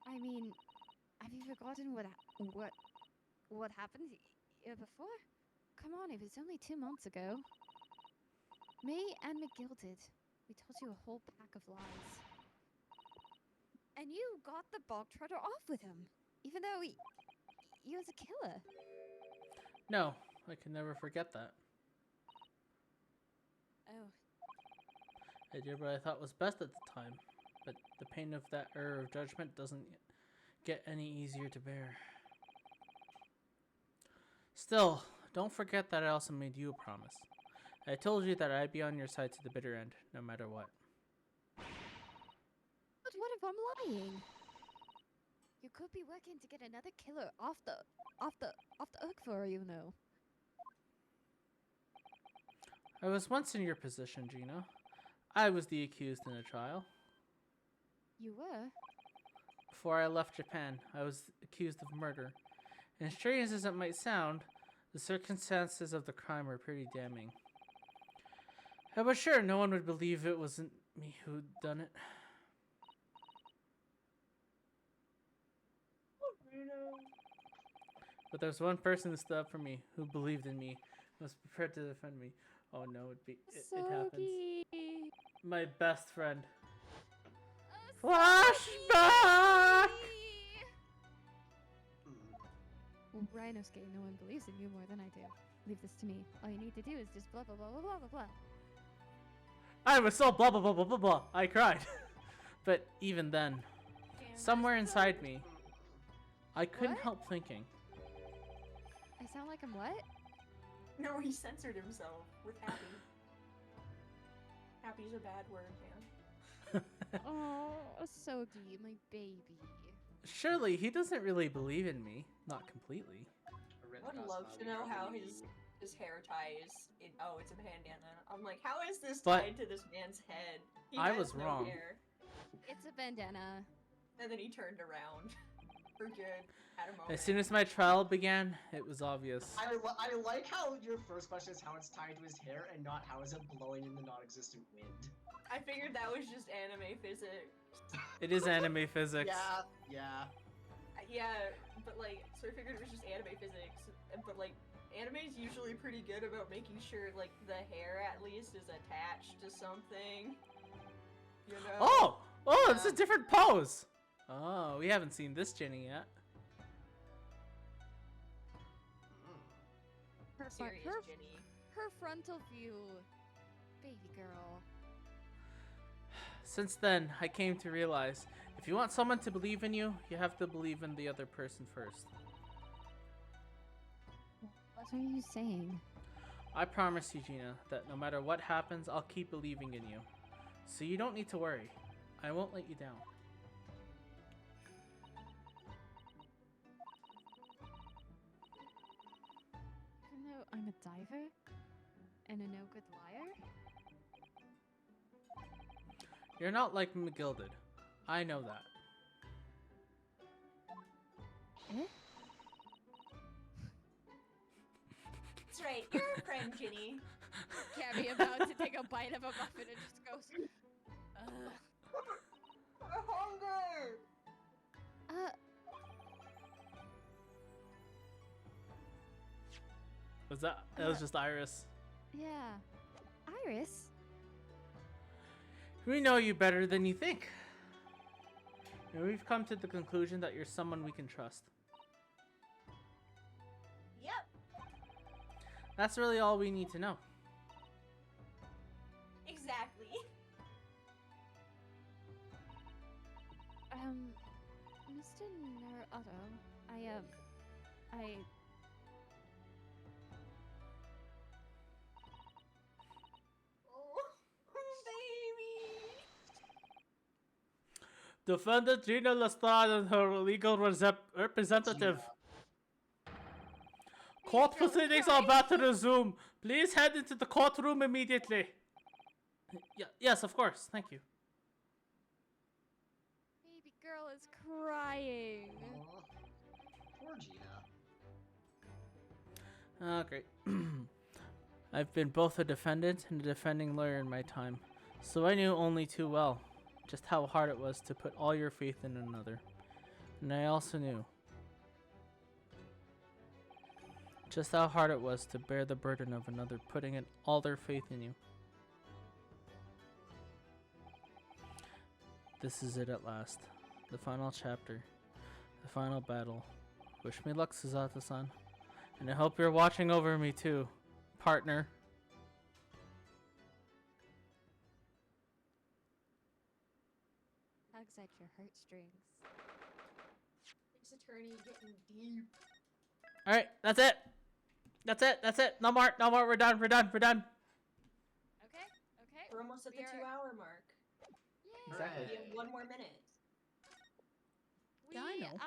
I mean, have you forgotten what happened here before? Come on, it was only 2 months ago. Me and McGill did. We told you a whole pack of lies. And you got the bog trotter off with him, even though he was a killer. No, I can never forget that. Oh, I did what I thought was best at the time, but the pain of that error of judgment doesn't get any easier to bear. Still, don't forget that I also made you a promise. I told you that I'd be on your side to the bitter end, no matter what. but what if I'm lying? You could be working to get another killer off the hook for you know. I was once in your position, Gino. I was the accused in a trial. You were? Before I left Japan, I was accused of murder. And as strange as it might sound, the circumstances of the crime were pretty damning. I was sure no one would believe it wasn't me who'd done it. But there's one person who stood up for me, who believed in me, who was prepared to defend me. Oh no, it happens. Sogi. My best friend. Oh, Flashback! Mm. Rhinosuke, no one believes in you more than I do. Leave this to me. All you need to do is just blah blah blah blah blah blah blah. I was so blah blah blah blah blah blah. I cried. But even then, somewhere inside me, I couldn't What? help thinking. I sound like I'm what? No, he censored himself with happy. Happy's a bad word, man. Oh, Sogi, my baby. Surely he doesn't really believe in me. Not completely. I would love to know how his hair ties. Oh, it's a bandana. I'm like, how is this But tied to this man's head? He I has was no wrong. hair. It's a bandana. And then he turned around for good. Had a moment. As soon as my trial began, it was obvious. I like how your first question is how it's tied to his hair and not how is it blowing in the non-existent wind. I figured that was just anime physics. It is anime physics. Yeah. Yeah, but like, so I figured it was just anime physics. But like, anime's usually pretty good about making sure like the hair at least is attached to something. You know? Oh, it's a different pose. Oh, we haven't seen this Jenny yet. Her, Serious her, Ginny. her frontal view. Baby girl. Since then, I came to realize, if you want someone to believe in you, you have to believe in the other person first. What are you saying? I promise you, Gina, that no matter what happens, I'll keep believing in you. So you don't need to worry. I won't let you down. Even though I'm a diver and a no good liar? You're not like McGilded. I know that. Eh? That's right, you're a friend, Ginny. Gabby about to take a bite of a muffin and just goes, I'm hungry! That was just Iris. Yeah. Iris? We know you better than you think. And we've come to the conclusion that you're someone we can trust. Yep. That's really all we need to know. Exactly. Mr. Naruto, Oh, baby. Defendant Gina Lestrade and her legal representative. Court proceedings are about to resume. Please head into the courtroom immediately. Yes, of course. Thank you. baby girl is crying. Aw. Poor Gina. Oh, great. I've been both a defendant and a defending lawyer in my time, so I knew only too well just how hard it was to put all your faith in another. And I also knew just how hard it was to bear the burden of another putting in all their faith in you. This is it at last. The final chapter. The final battle. Wish me luck, Suzato-san. And I hope you're watching over me too, partner. Tugs at your heartstrings. This attorney getting deep. Alright, that's it. That's it. No more. We're done. Okay, okay. We're almost at the We are- 2-hour mark. Yay. Exactly. We have 1 more minute. We, Yeah, I know.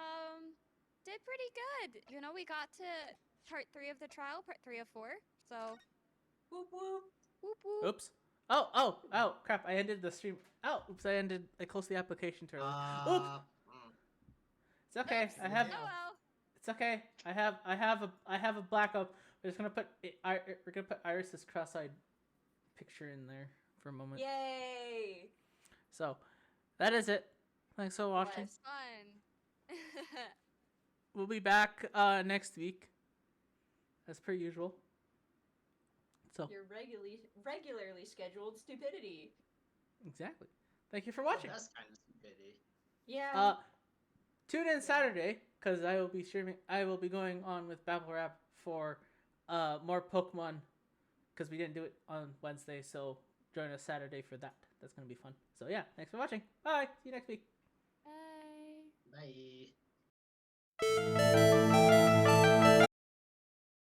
did pretty good. You know, we got to part 3 of the trial, part 3 of 4. So, Whoop whoop. whoop whoop. Oops. Oh, crap! I ended the stream. Oh, oops! I closed the application too early. Oops! It's okay. Oops. I have. Oh well. It's okay. I have a backup. We're just gonna put. We're gonna put Iris's cross-eyed picture in there for a moment. Yay! So, that is it. Thanks for watching. Was fun. We'll be back next week, as per usual. So Your regularly scheduled stupidity. exactly. Thank you for watching. That's kind of stupidity. Yeah. Tune in Saturday because I will be streaming. I will be going on with Babble Rap for more Pokemon because we didn't do it on Wednesday. So join us Saturday for that. That's gonna be fun. So yeah, thanks for watching. Bye. See you next week.